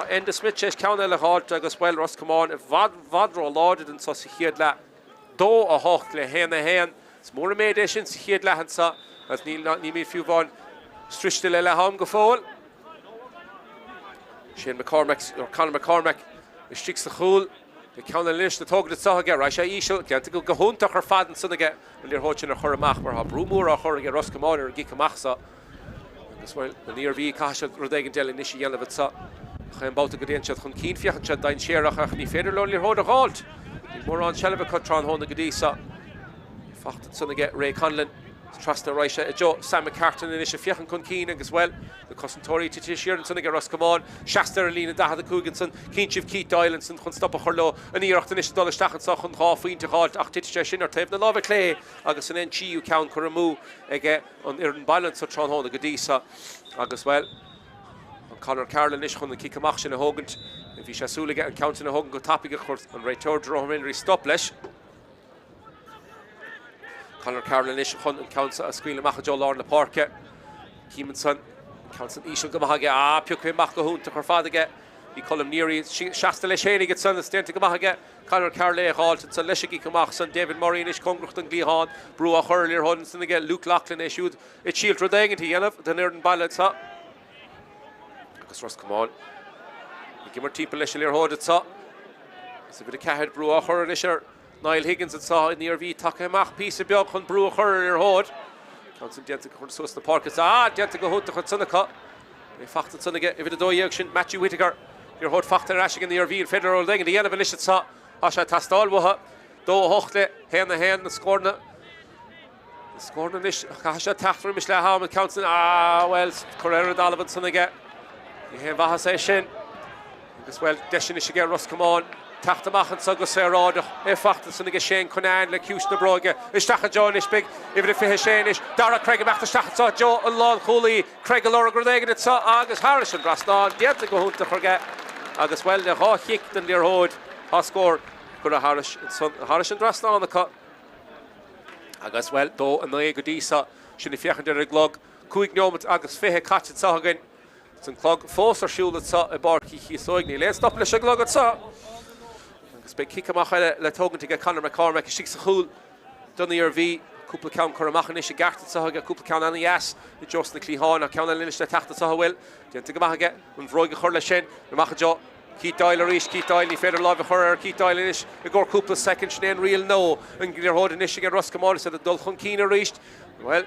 and the Smith chest count le Hod agus well Ros Comáin Vadro lauded and so Hiedla do a hoch le hen it's more made editions Hiedla Hansa as Neil not Nimi few von Strichtel le Ham gefall Shane McCormack or Conor McCormack sticks the hole the count the list the tog the saw get Rasha Ishel can't go hunt her faden son again when you're watching a Huramach or Brumur or Horrigan Ros Comáin or Gikamachsa as well the near V Kasha Rodagan Del Nishi Yelovitsa Chaim Babhta go déan siad chun cín fiochan siad dain séireach ach ní féidir leir líor hód a gáilt. Ní mór an sellbh cut trán hóna go dísa. Fachtan sanna get Ray Conlon. Tráchtaire Reiche Joe Sam McCartan in is a fiochan chun cín agus well. The Commentator to Tishirin sanna get Ros Comáin. Shaster Lína Dahad Cúganson. Cín Keith Islands and chun stop a chorlo. An íirecht in is dul stachan sa chun cháfuoin te gáilt ach titte sin ar taobh na lábh clé agus an NGU count churamú ige an iarn balance trán hóna go dísa agus well. Conor Carlin is chun na cicamach sin a hógant. If he shasúla get an count in a hógan go tapig chuirt an Reitor Roinn Henry stop leis. Conor Carlin is chun an count a scuile macha Joe Lár na Páirce. Keemanson counts an Ishal go macha piucé mach go húnta chuir fád aige. Bhí colm níorí seasta leis chénig get son stenta go macha aige. Conor Carlin háilt san leis go mach san David Murray is congrucht an glíán brú a churlir hon san aige Luke Laughlin is siúd it shield rodagant hi dhéanamh den iarn balance ha. Agus Ros Comáin. Gimmer típa leis líor hód atá. Is a bit of cehead brú a chur leis ar Niall Higgins atá in Iarmhí take amach písa beag chun brú a chur líor hód. Counts an dianta chun sus na Páirc dianta go húnta chun sunnacha. Í fachtan sunnaige if it a dóíag sin Matthew Whittaker. Líor hód fachtan rasig in Iarmhí federal dagan the dhéanamh leis atá. Á sé tastáil watha. Dó hochtle hen na scórna. Na scórna leis cha sé tachtar mis le ham and counts well Correra Dalavan sunnaige. Ní hen bhatha sé sin. Agus well desin is get Ros Comáin tachtamach an sagus sé ráideach fachtan sanna go Shane Conan le cús na bróige is stacha John is big if it fihe Shane is Dara Craig amach stacha Joe an lán chulaí Craig a Laura Grenagin atá agus Harrison Brasnán dianta go húnta chuige agus well de háchiic den líor hód há scór gur a Harrison Brasnán acha agus well dó an naige go dísa sin i fiochan de glog cúig neomant agus fihe catin sahagan San clog fós ar siúla sa a Páirc Uí Chíosóg ní le stop leis a glog atá. Agus be cicamach le tógan tige Conor McCormack is sig sa chúl donna Iarmhí cúpla ceann churamach is a garta sa haga cúpla ceann anna yes i Jos na Clíháin a ceann an linis le tachta sa bhfuil dianta go maithe an bhróige chur le sin na macha Jo Keith Doyle arís Keith Doyle ní féidir lábh chur ar Keith Doyle inis i ggur cúpla second sin real no an gníor hód inis a Ros Comáin sa a dul chun cín aríist well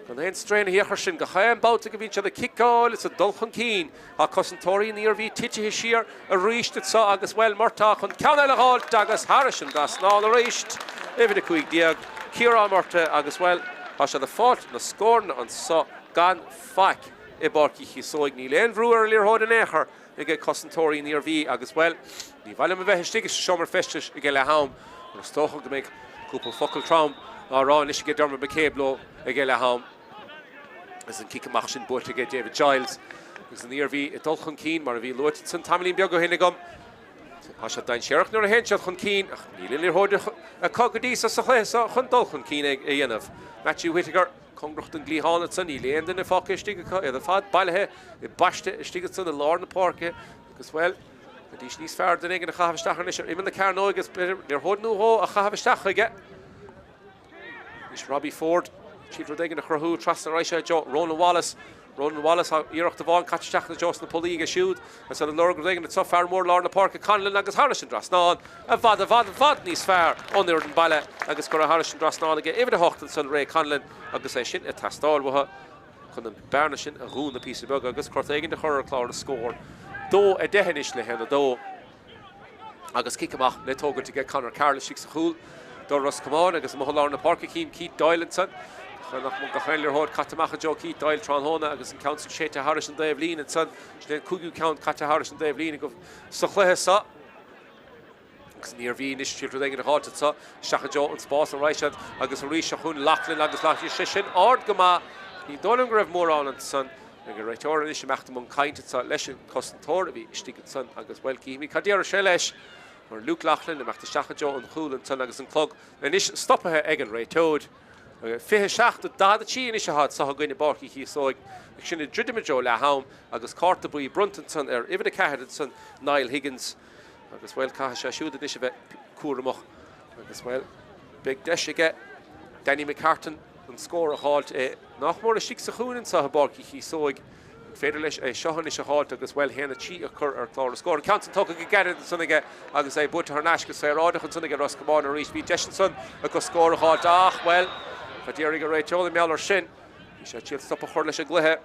Gan hen strain here sin go Chaim Babhta go bhín se a kickáil it's a dulchan cín a Commentator in Iarmhí tiite siar a ríist atá agus well martá chun ceanna le háilt agus Harrison das ná a ríist ifid a chuig diag Ciarr marta agus well a se le fát na scórna an sa gan faic I Páirc Uí Chíosóg ní leon bhrúar líor hód an éair I get Commentator in Iarmhí agus well ní bhaile a bheith stigus seomar festis I get le ham an stóchach go méid cúpla focail traum a rá is get Dermot McCabe I get le ham as an cicamach sin buirte get David Giles agus an Iarmhí I dul chun cín mar a bhí luit san tamlín beag go hinna gom a se dain séireach nuair a hen sead chun cín ach ní líor hóide a cogadísa sa chléasa chun dul chun cín ag dhéanamh Matthew Whittaker congrucht an glíhána san í léon den na fáca istíige iad a fad bailithe I baiste istíige san na Lár na Páirce agus well a dís níos fearr den ag na chahabhaisteach is imime na cairn óigus níor hód nó a chahabhaisteach aige is Robbie Ford Chief Rodagin a churthú Tráchtaire Reiche Joe Ronan Wallace íirecht a bháin catteach na Jos na Polí a siúd as an Laura Rodagin atá fear mór Lár na Páirce Conlon agus Harrison Brasnán a bhd níos fearr an iarn baile agus gur a Harrison Brasnán aige ifid a hochtan san Ray Conlon agus é sin a tastáil watha chun an bearna sin a rún na písa beag agus chuirtagin de chur chlár na scór dó a dehanis le hena dó agus cicamach le tógan tige Conor Carlin sig sa chúl dó Ros Comáin agus mo Lár na Páirce cín Keith Doyle san nach mo gachailir hód catamacha Joe Keith Doyle trán hóna agus an council séta Harrison Dave Lean and son den cúgiú count catta Harrison Dave Lean go sa chléthe sa agus Iarmhí is siúil dagin a háilte sa seacha Joe an Spórt an Reiche agus a ríise chun Lachlan agus Lachlan sin ard go má ní dólan go raibh mór an an son ag a Reitor is meachtam an cainte sa leis an Commentator a bhí istigad son agus well cíimi cadéar sé leis mar Luke Lachlan a meachta seacha Joe an chúl an son agus an clog an is stoppathe ag an Reitóid Fihe seachta dáda tíín is a had sa gine Páirc Uí Chíosóg ag sinna dridimimejo le ham agus carta buí bruntan san ifid a cehead san Niall Higgins agus well caiise sé siúda is a bheith cuaramach agus well big deis aige Danny McCartan an scór a háilt nach mór a sig sa chúnin sa Páirc Uí Chíosóg féidir leis é seohan is a háilt agus well héna tí a chur ar chlár a scór Countan tócha go gaiad san aige agus é buta ar náis go sé ráideach an san aige Ros Comáin a rís bhí deis san a go scór a háilt ach well Fadéir go Reitóla meallar sin í sé tíal stop a chur leis a gluthe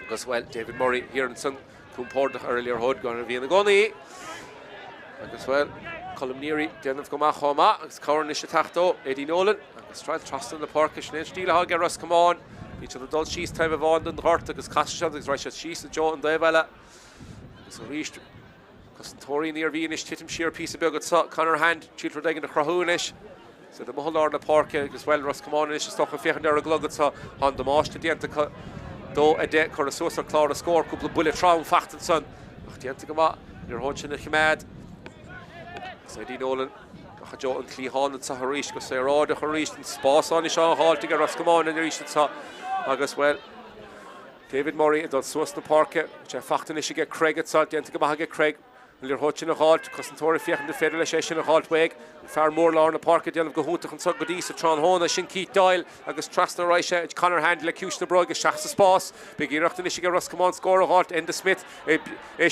agus well David Murray here an san Cúmpórdach earlier hood gan bhí na gcónaí. Agus well, Columneary déanamh go maith chomá, agus Coran is tachtó, Eddie Nolan, agus Sraith trastan na Páirc is snéad stíle há Ros Comáin. Bhí se dul síos taobh bháin den hort agus caiiste agus roiise síos na Joe an Daobhile. Agus a ríist cos an tóirí níor bhíon is titim siar písa beagad sa Conor Hand, tíiltar dagan na chrathún is. So the Mullingar na Páirc agus well Ros Comáin is stocha fiechan ar a glogad sa an do máiste dianta dó a de chur a suasar clár a scór cúpla buile trám fachtan san. Ach dianta go má, níor hóid sin na chiméad. So Eddie Nolan, ach a Joe an clíháin an sa haríis go sé rád a haríis an spásán is an háiltig a Ros Comáin an ríis an sa agus well David Murray dul suas na Páirce, sé fachtan is get Craig at sa dianta go má get Craig. Lir hóid sin a háilt, cos an tóirí fiechan de féidir leis sin a háilt weig. Fear mór lár na Páirce déanamh go húntaach an sa go dí sa trán hóna sin Keith Doyle agus trasna roiise Conor Hand le cúis na brog agus seach sa spás. Big iireachtain is Ros Comáin scór a háilt Enda Smith é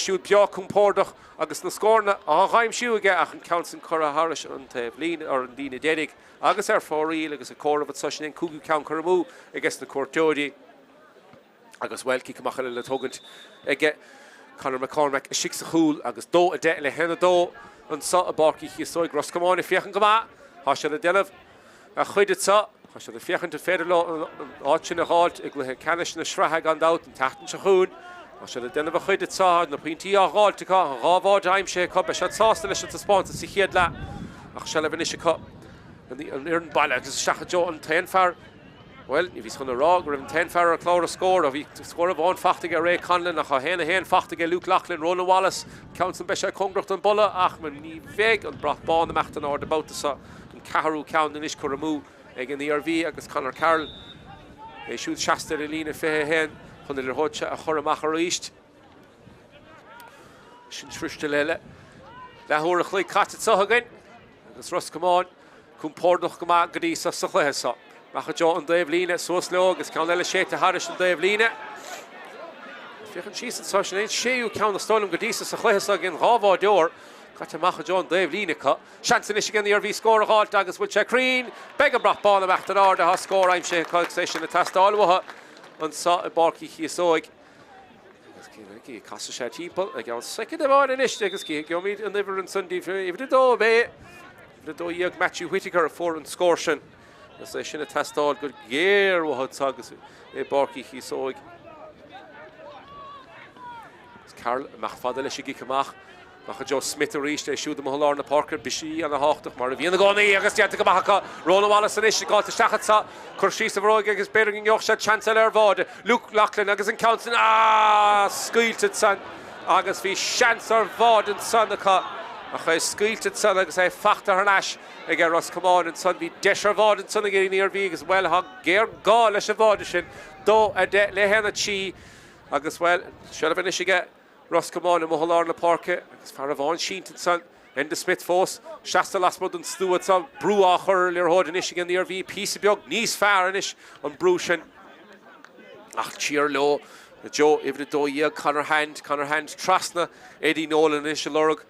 siúd beag Cúmpórdach agus na scórna a chaim siú aige ach an councin chur a haris an taobh lín ar an dína dédig agus ar fóríil agus a córamh sa sin cúgu ceann chur mú agus na cuairteoidí agus well cí cumach le tógant aige Conor McCormack a six sa chúl agus dó a de le hena dó an sa a Páirc Uí Chíosóg Ros Comáin fiechan go má há se a déanamh a chuide sa há se a fiechan de féidir le áit sin a háilt ag le canis na Sraith an dát an tatan sa chuún há se a déanamh a chuide sa na pointí a háilte cá rábháid aimse cup a se sásta leis an spáint sa chéad le ach se le bhí is cup an iarn baile agus seacha Joe an 10 fear. Well, if he's going to rock, we're in 10 fear a cloud of score. If he score of one fachtige Ray Conlon, a hen fachtige Luke Laughlin, Ronan Wallace, Council Bishop Congracht and Bulla, Achman Ní Veg, and Brock Bawn the Machtan or the Babhta, and Caharu Count and Ishkuramu, again the Iarmhí, agus Conor Carroll. They shoot Shasta Elina Fehe hen, on the Hocha, a Horamachar East. Shin Trishtelele. Lahore Clay Catted Sohagan, agus Ros Comáin, Cúmpórdach Gama Gadisa Sachlehesa. Macha Joe an Dave Líne, suas le agus ceann leile sé a haris an Dave Líne. Fiechan síos an sa sin éon séú ceann na stáilm go dísa sa chluichas agin rábhá deor, caite Macha Joe an Dave Líne cá. Seansan is gin the Iarmhí scór a háilt agus bhfuil sé crín, beag brach bána meachta an áda ha scór aim sé chuig sé sin na testáilmhatha an sa a Páirc Uí Chíosóg. Agus cí casa sé típal, ag an second of áin inis agus cí go míad an liver an Sunday if the dó bé. The dó íag Matthew Whittaker a fór an scór sin. As I should have tested all good gear what sagas a Páirc Uí Chíosóg. Carl Machfadel is gig kamach. Mach Joe Smith a reach they shoot the Mullingar na Páirc Bishi and a Hachtach mar bhíon na gcónaí agus tianta go macha Ronan Wallace an is gáil stachad sa chuirsí sa bhróig agus beidir an Yorkshire chancellor ar bhád Luke Laughlin agus an council scuilted san agus bhí seans ar bhád an san a chu scuilted san agus é fachta ar nas ag Ros Comáin an son bhí deisir bhád an son a géirí Iarmhí agus well ha géir gá leis a bhád sin dó a de le hena tí agus well se bhíon is ige Ros Comáin and Mullingar na Páirc agus fear a bháin sínta san Enda Smith fós seasta lasmod an stúad sa brú á chur lear hóid an is ige Iarmhí písa beag níos fear inis an brú sin ach tíar lo Joe ifre dó íag Conor Hand trasna Eddie Nolan is a lorug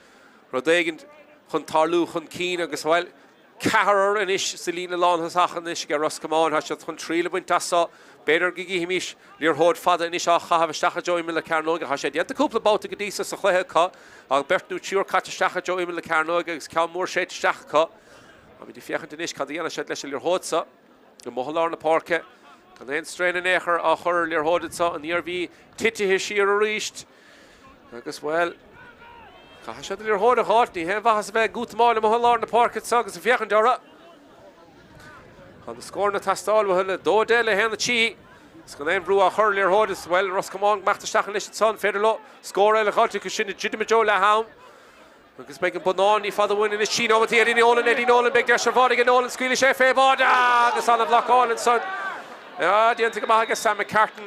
rodéigent chun tarlú chun cín agus well Cahar an is Selina Lán hasachan is ige Ros Comáin has chun tríle buint tasa beidir gigi himís líor hód fada in is a chahaf stacha Joe Imile Carnoga has sé dianta cúpla Babhta go dísa sa chléthe cá ag bertnú tíor caite stacha Joe Imile Carnoga agus ceann mór sé stacha cá a bhí fiechan in is cad dhéana sé leis líor hód sa go Mullingar na Páirc can éon strain an éair a chur líor hód sa an Iarmhí titithe siar a ríist agus well has sé líor hód a háilt ní hen bhachas bheith gútamáil na Mullingar na Páirc sa agus a fiechan deara on the score na tastal with the do de le hen the chi it's going to brew a hurler hod as well Ros Comáin macht the stachel is son federlo score le halt to shin legitimate Joe la hound because making banani for the win in the chi over here Eddie Nolan big dash of Nolan squealish FA boda the son of lock on and son yeah the antique mag Sam McCartan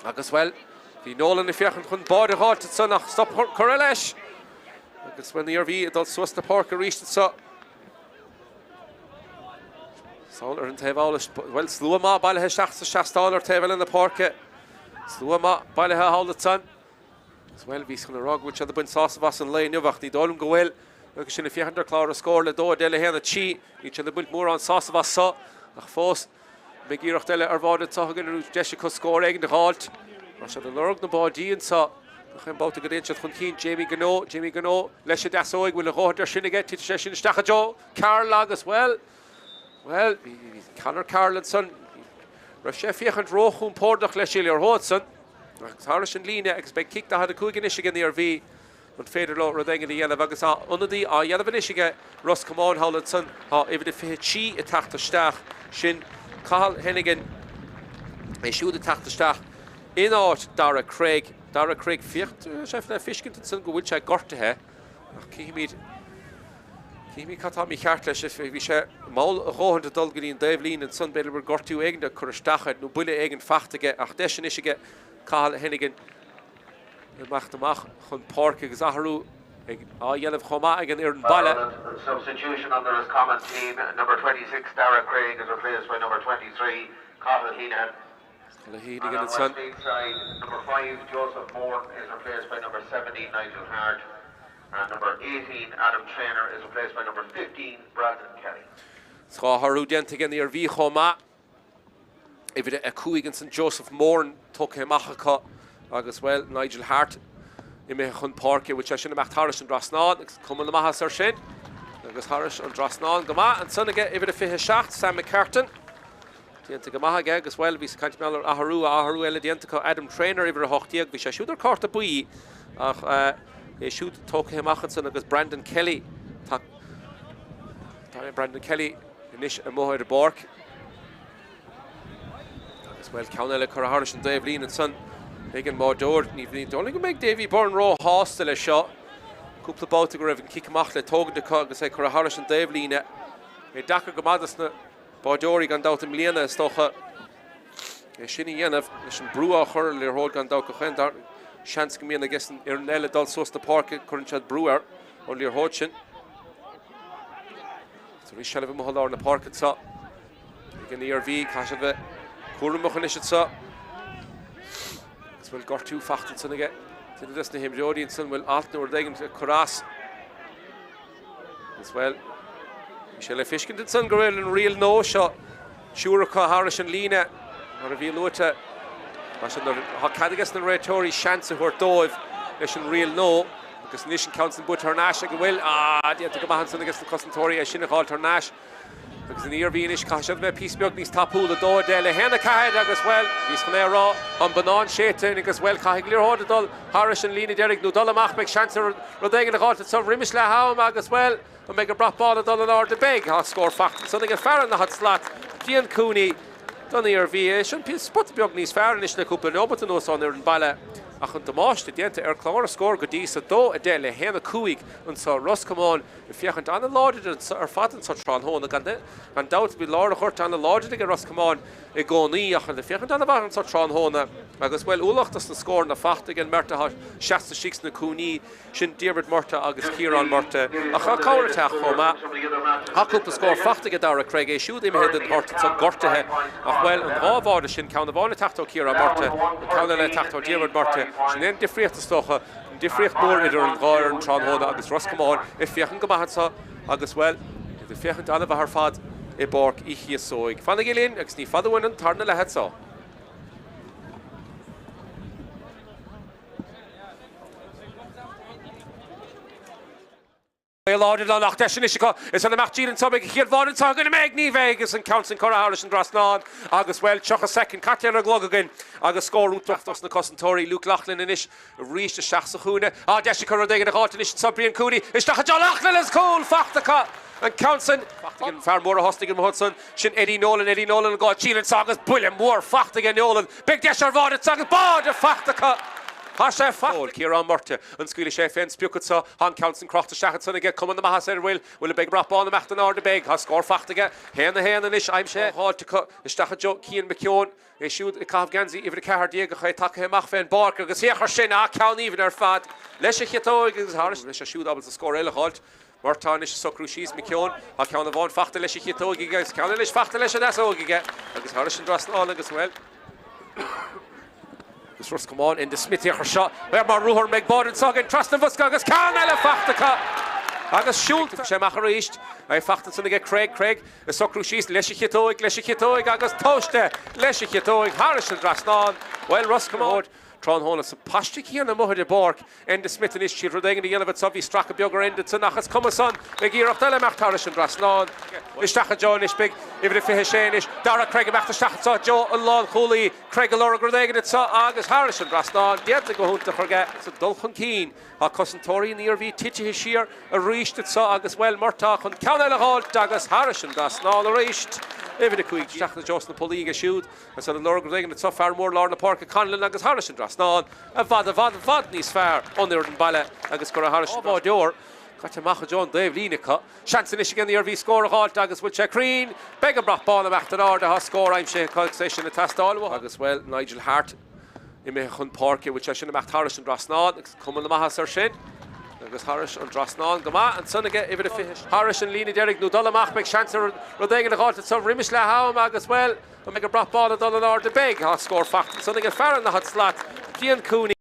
agus well the Nolan if fiachan chun boda halt son nach stop correlation because when the Iarmhí adult swast the Páirc reached it so Solar and Tevalish, well, Sluama, Baile Shachs, Shastaller, Tevel in the Páirc. Sluama, Baile hold the sun. As well, Vis on the rug, which are the Bun Sauce of us and Lay Nuvach, the Dolum Goel, because in a 500 cloud score, the door, Dele Hen, the Chi, each of the Bunt more on Sauce of us saw. A force, Megirach Dele Arvada Tohagan, Jessica score egg in the halt. Russia the Lurg, the body and saw. Chym Babhta go déanse chun cín Jamie Gano, leis sé deasóig bhfuil a róidir sinna get tí sé sin isteach jo, Carl agus well, Conor Carl and son, raibh sé fiachant róchún pórdach leis síle ar hódsan, Thar sin líne agus be kick da had a cúig inisiige in Iarmhí, an féidir lo rodengin í dhéanamh agus unadí a dhéanamh inisiige Ros Comáin howland son, ifid a fihe tí a tachtasteach sin Cathal Hennigan é siúd a tachtasteach in áit Dara Craig fiocht sef na fiscint san go bhfuil sé gortathe ach Cíimi catá mí cheart leis bhí sé máil a róhann a dulgaíon Daimhlín an san beidir gortú éigeanta chur stachaid nó buile éigen fachtaige ach deis inisiige Cathal Hennigan amach chun Páirc agus aharú dhéanamh chomá ag an ar an baile. Substitution on the Ros Comáin team. Number 26, Dara Craig, is replaced by number 23, Cathal Hennigan. Hennigan and son. Side, number 5, Joseph Moore, is replaced by number 17, Nigel Hart. And number 18, Adam Trainer, is replaced by number 15, Brandon Kelly. Tá harú déanta gan ar bhí chomá. Ifid a cúig an St. Joseph Moore tócha machacha agus well Nigel Hart I mé chun Páirc which I sinna mecht Harris an Drasnáin cuman na mahas ar sin agus Harris an Drasnáin go maith an son aige ifid a fiche seacht Sam McCartan Dianta go maith aige agus well bhí sa caint meall aharú eile dianta go Adam Trainer ifir a hochtíag bhí sé siúdar carta buí ach é siúd tócha machchan son agus Brandon Kelly Brandon Kelly inis a móthir a Páirc agus well ceann eile chur a Harris an Daimhlín an son Again, more door. Even don't go make Davy Burn Row hostile a shot. Couple about to go and kick him off the tog the cog and say Cora Harris and Daimhlín. A Dakar Gamadasna Bordori gone down to Muileann and Stocha. A Shinny Yenov, Shin Brewer Hurley hold gone down to Hendar. Chance come in against Ernella Dulsos the Park, current chat Brewer, only your Hodgson. So we shall have him hold on the park at so. Again, the Iarmhí, Cashave, Kurumachanish at so. Will gortú fachtan san aige Did this na him Jody and son will altna or dagan to Coras as well. Michelle Fishkin did son gorel and real no shot. Sure Harris and Lena or a Vilota. Mashan the Hocadigas and Retori chance of her dove. Mission real no because Nation counts and but her Nash well the to come on against the Constantori as Shinna called her Nash. Because in the Iarmhí is Kashav me piece bug these tapu the door dele Hena Kahid as well. He's Khanera on Banan Shaitan as well Kahiglir Hodal Harris and Lena Derek no Dollamach make chance or Rodeng and got some Rimishla Howmag as well and make a brought ball at Dollar or the big hot score fact something a fair in the hot slot. Gian Cooney done the Iarmhí shouldn't be spot bug these fair in the couple no but no son there in Baile. Ach an Domhnaigh dienta clár scór go dtí sa dó a déile héna cúig an sa Ros Comáin I fiachant anna láidir ar fatan sa Tránhóna gan dát bí láir a chuirt anna láidir ag Ros Comáin I gcónaí ach an fiachant anna bhagan sa Tránhóna agus bhfuil úlachtas na scór na fachta gan merta ha 66 na cúnaí sin Diarmid Murta agus Ciarán Murta ach a cáir teach chomá haúpla scór fachta go Dara Craig é siúd imime den horta sa gortathe ach bhfuil an rábháda sin ceanna bhána tachtó Ciarán Murta ceanna le tachtó Diarmid Murta sin éon difríocht stocha difríocht mór idir an gáir an Tránhóna agus Ros Comáin I fiachan go maitha agus bhfuil I fiachan anna bhar fad I Páirc Uí Chíosóg fanna gilín agus ní fadahhain an tarna le hetá. Láidir le nach deis is an amachtíad an topic chéad bháin tá gona méid ní Vegas an Counts an Cora Harris an Drasnáin agus bhfuil tuach a second Catlear a glogagin agus scór útachtas na Constantori Luke Lachlan inis ríiste seach sa chúna deis chur dégan a gátain is Sabrian Cooney is tuach a John Lachlan is cool fachtacha an Countson fachtagan fear mór a hostigan Hudson sin Eddie Nolan gá Chílan sagas buile mór fachtagan Nolan big deis ar bhád sagas bád a fachtacha Hasha Fol, Ciarán Murta, and Squealy Chef and Spukutsa, Han Counts and Croft the Shachatson again, come on the Mahasser will a big rap on the Machtan or the big, has score Fachtaga, Hen and Ish, I'm sure, hard to cut, the Stachajo, Kian McKeown, they shoot the Calf Ganzi, even the Car Diego, Taka Machfen, Barker, because here Hashina, count even her fat, Lesha Hito, Harris, Lesha shoot doubles the score, Ella Holt. Martanish Socrushis McKeown, I count the one Fachta Lesha Hito, guys, count Lish Fachta Lesha, that's all you get, because Harris and Drasnall as well. This Ros Comáin in the Smithy shot. Where mar ruhar meg bod and sog and trust of us agus can ele fachtacha. Agus shult sé macharíist. I fachtan san get Craig a Socrushis leishichitoig agus toste leishichitoig Harris and Drasnáin. Well Ros Comáin Tráchtaire sa pastic here na muid de Páirc Enda Smith and Ishi Roding the yellow Sophie Straka Biogar ended to Nachas Comason Megir of Della Martarish and Brasnan Ishtacha John Ishbig even if he Shanish Dara Craig back to Stacha Joe and Lon Cooley Craig Laura Grodeg and saw August Harris and Brasnan yet to go home to forget so Dulchan Keen a Cossentori in the Iarmhí Titchi Hishir a reached it saw August well Murtach and Counella Hall Douglas Harris and Brasnan reached Even the quick, Jack the Jost and Puliga shoot, and so the Lord Greg and the tough far more Lorna Park and Conlon Agus Harris and Drasnan, and Vad Nis fair on the Urban Balla, Agus Cora Harris. Oh, door. Got to Macha John Dave Linica. Chance in Michigan, the RV score a halt, Agus will check Green. Beggar brought ball back to the order, has score. I'm saying session at Tastal. Agus well, Nigel Hart in Mechun Park, which I should have backed Harris and Drasnan. Come on the Maha Sir Agus Harris and Drasnan Gama and son again even if Harris and Lena Derek no Dollamach make chance Roding the halt so Rimish la Haum Agus well and make a brought ball at Dollar the big hot score fact son again Farron the hot slot Gian Cooney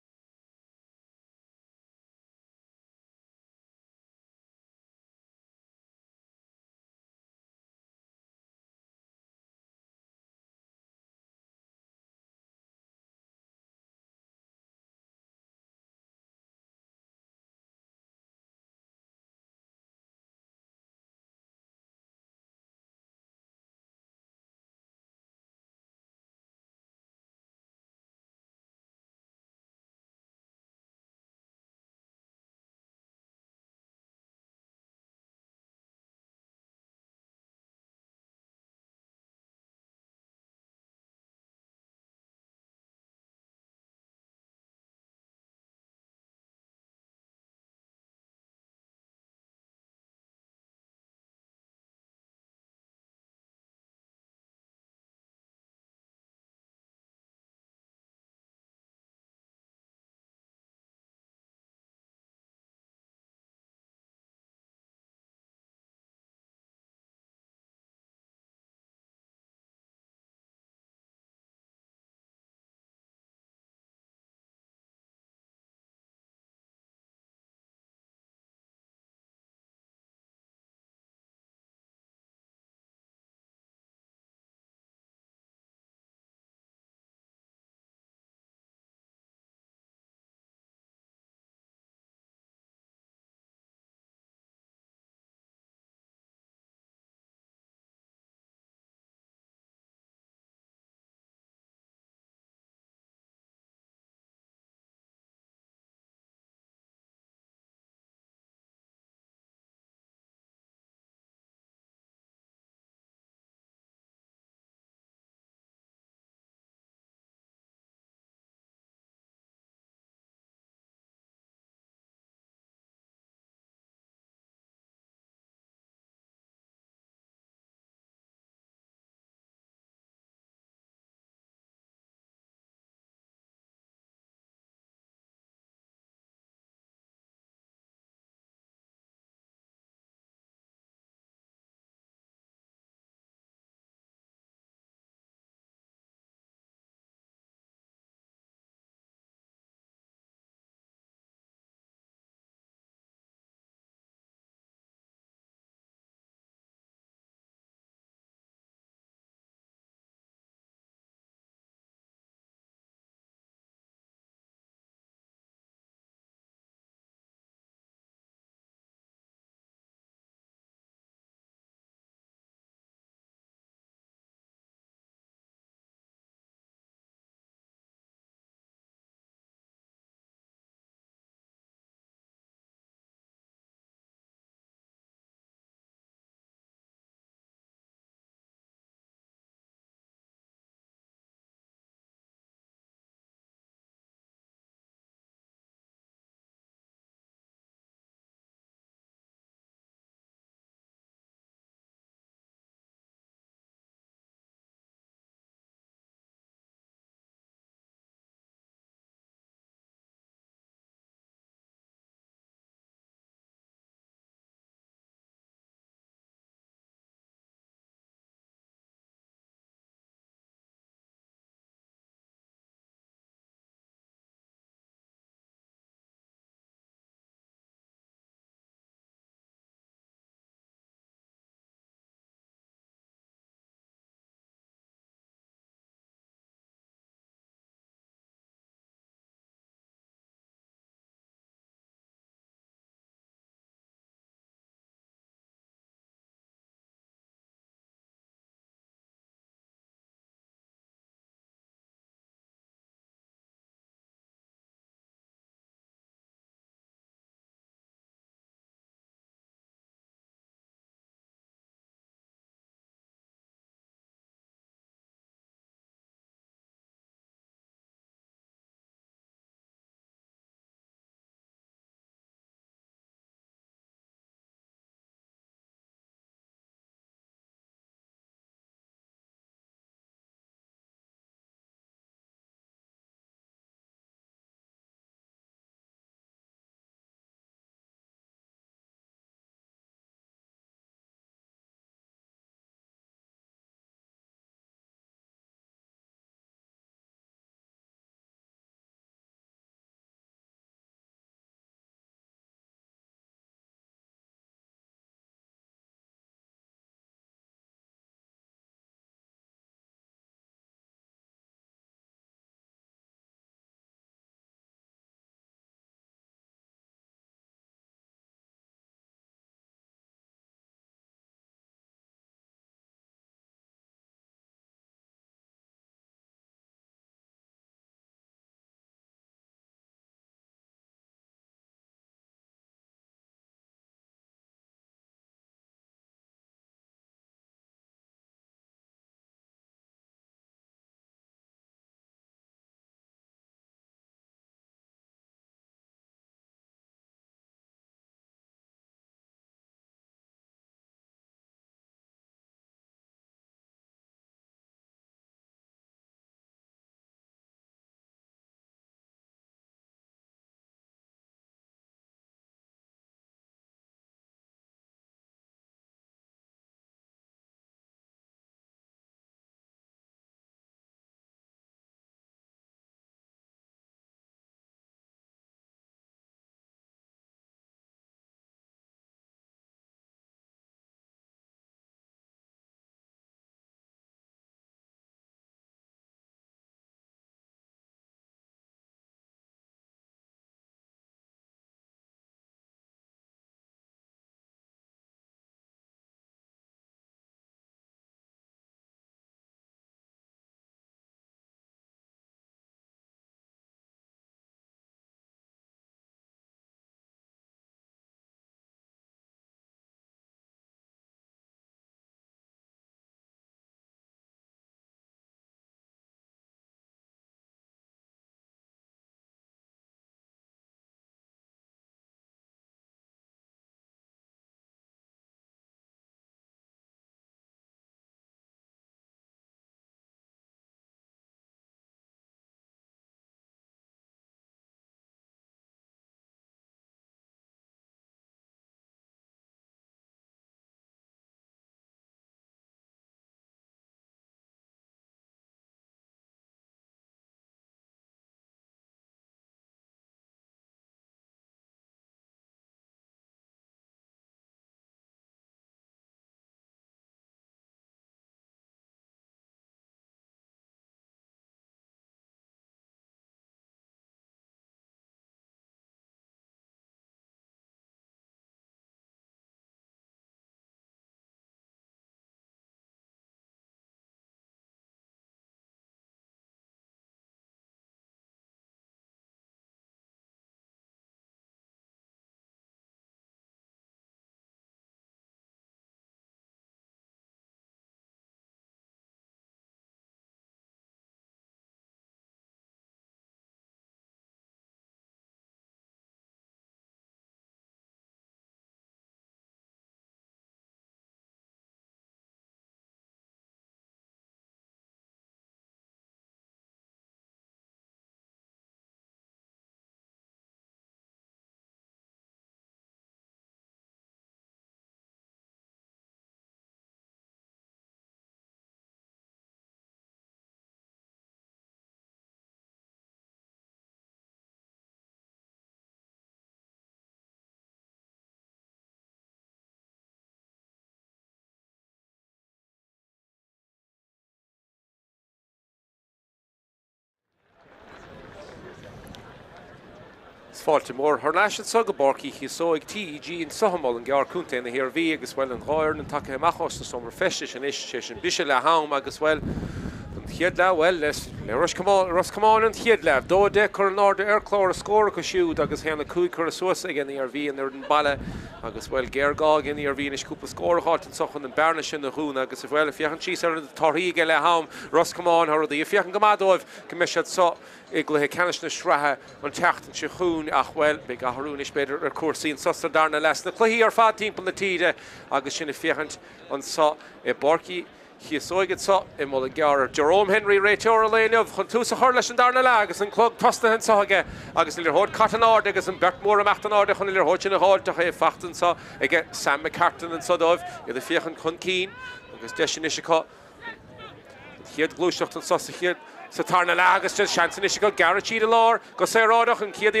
Faltimore, her national saga Páirc Uí Chíosóg TEG in Mullingar Cúnta na Iarmhí agus well an Roinn and take amachos na summer festis and ish and Bishop le haum agus well and Hiedla well les Ros Comáin and Hiedla do de Coronard Airclore score go shoot agus hena Cúi Curasuas again the Iarmhí and the Baile agus well GAA in the Iarmhí and couple score hot and sochon and Barnish in the Roinn agus well if you can cheese the Tráchtaire le haum Ros Comáin or the if you can gamadov commissioned so Iglhe canis na Sraith an techt an sichún ach well be gaharún is better cuasaí an sosta darna les na chluí ar fad timp na tíide agus sinna fiachant an sa Páirc Uí Chíosóg sa I Mullingar Jerome Henry Réiteoir léineh chun tús a chuir leis an darna le agus an clog tosta hen saige agus ilir hód catanáard agus an Bertmór am achtanáard chun ilir hód sin a háil a fachtan sa ige Sam McCartan an sadóibh iad a fiachant chun cín agus deisian is a chiad glúiseacht an sa chiad So Tarna Lagus just chance is go Garrett the Lord, go say Rodach and Kiadi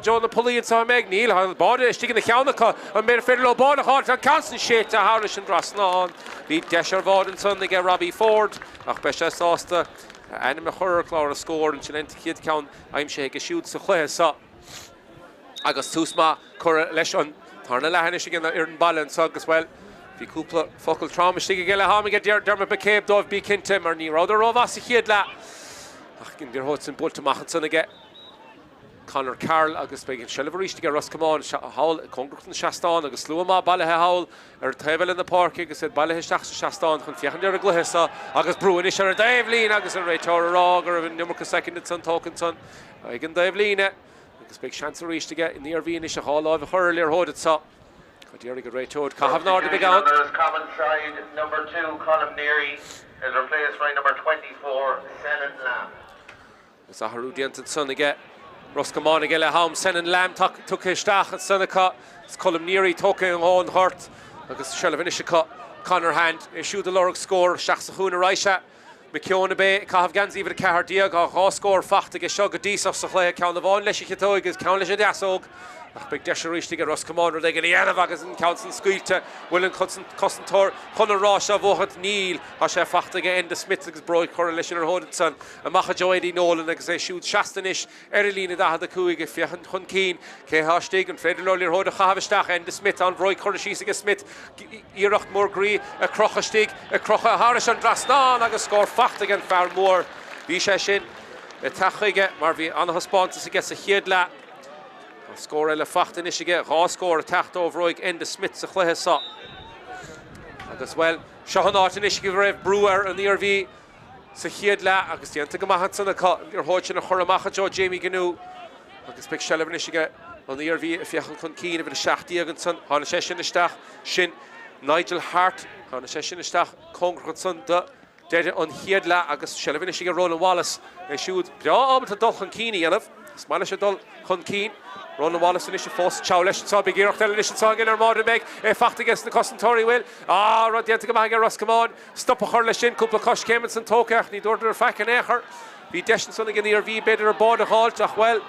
John the Pulley and so McNeil, how the body is sticking the Counter and made a fiddle of body hard and constant shit to Harrish and Drosnan. Beat Desher Vod and son they get Robbie Ford, Ach Besha Sosta, Anima Horror Clara scored and Chilent Kid count, I'm shake a shoot so clear so Agus Tusma Cora Leshon, Tarna Lahanish again the Iron Balance as well. Bhí cúpla focal trauma stig geile ha get Dermot McCabe dov bí cinnte mar ní ráidir róhas a chiad le ach gin dir hót an bult amachchan sanna ge Conor Carroll agus begin Shelveríiste ge Ros Comáin haul congrucht an Seastán agus slúma bailthe haul taobh in the Páirc agus said bailthe seach Seastán chun fiechan dear a gluhesa agus brúin is ar Daimhlín agus an Réiteoir rág ar an number second san tócan son ag an Daimhlíne agus beg Chanceríiste ge in the Iarmhí is a haul of hurl ar hód sa Dear good right to Cahavnard to big out. There's common side number 2, Columneary, is replaced by number 24, Senan Lamb. It's a Harudian son again. Ros Comáin again, Haum Senan Lamb took his stach at Seneca. It's Columneary talking on hurt. Agus Shelvinisha Connor hand. Issue the Lorg score. Shachsahuna Raisha. McKeown Bay. Cahav Ganzi with a Cahardia. Got score. Fachta get Shug a Dis of Sachlea. Count of on. Leshikitoig is Count Lesha Ach big Desheríiste to get Ros Comáin they get Iarmhí agus an Council Scuilte Muileann Constantor Conor Rasha Vohat Neil a sé fachta ge Enda Smith agus Broid Correlation ar Hodinson a macha Joedi Nolan agus é siúd Shastanish Erlína da the Cuig fiachan chun cín cé hastig an Frederick Lolly Hoda Chavistach Enda Smith on Broid Correlation agus Smith Iarach Morgree a Crochastig a Crocha Harris and Drasnan agus score fachta again Farmore Bhí sé sin a tachaige mar bhí an hospantas agus a chiadla Score ele facht in isige score tacht over Roig Enda Smith sa chléthe sa agus well Shahanát in isige raibh Brewer an Iarmhí sa chiad le agus dianta go maithe sanna ar hóid sin a choramachcha Jo Jamie Ganú agus pic Shelvin isige an Iarmhí a fiachan chun cín a bhí seachtaí agan san hána sé sin isteach sin Nigel Hart hána sé sin isteach congrat san deide an chiad le agus Shelvin isige Roland Wallace é siúd bra ábhar dul chun cíní anamh smaile sé dul chun cín Roland Wallace in fós Chowlesh and big Iarach television song in our modern make a fact against the Constantori will Rodianta Gamaga Ros Comáin stop a Hurlishin couple of Kosh Kemens and Tokach need order fack and Echer be Deshin son again the Iarmhí better aboard a halt well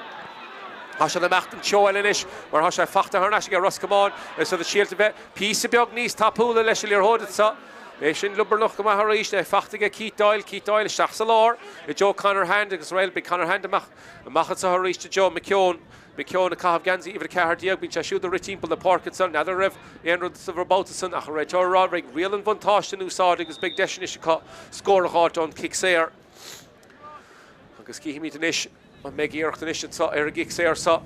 Hasha the Macht and Choelinish where Hasha Fachta Harnash Ros Comáin so the shield of it piece of Bognis Tapula Leshilir Hoditsa Shin Lubberloch Gamaharíiste a fachtige Keith Doyle Shachsalor a Joe Connor Hand Israel be Connor Hand Machat Saharíiste Joe McKeown McKeown a Cahav Ganzi even a Cahardiag bin Chashu the Ritin the Park and son another rev Enrod the Verbautason a Réiteoir Roderick real and von Toshton who saw it big Deshinish score a hot on gCearr agus Kihimi Danish on Meggy Erchtanish and saw Eric gCearr saw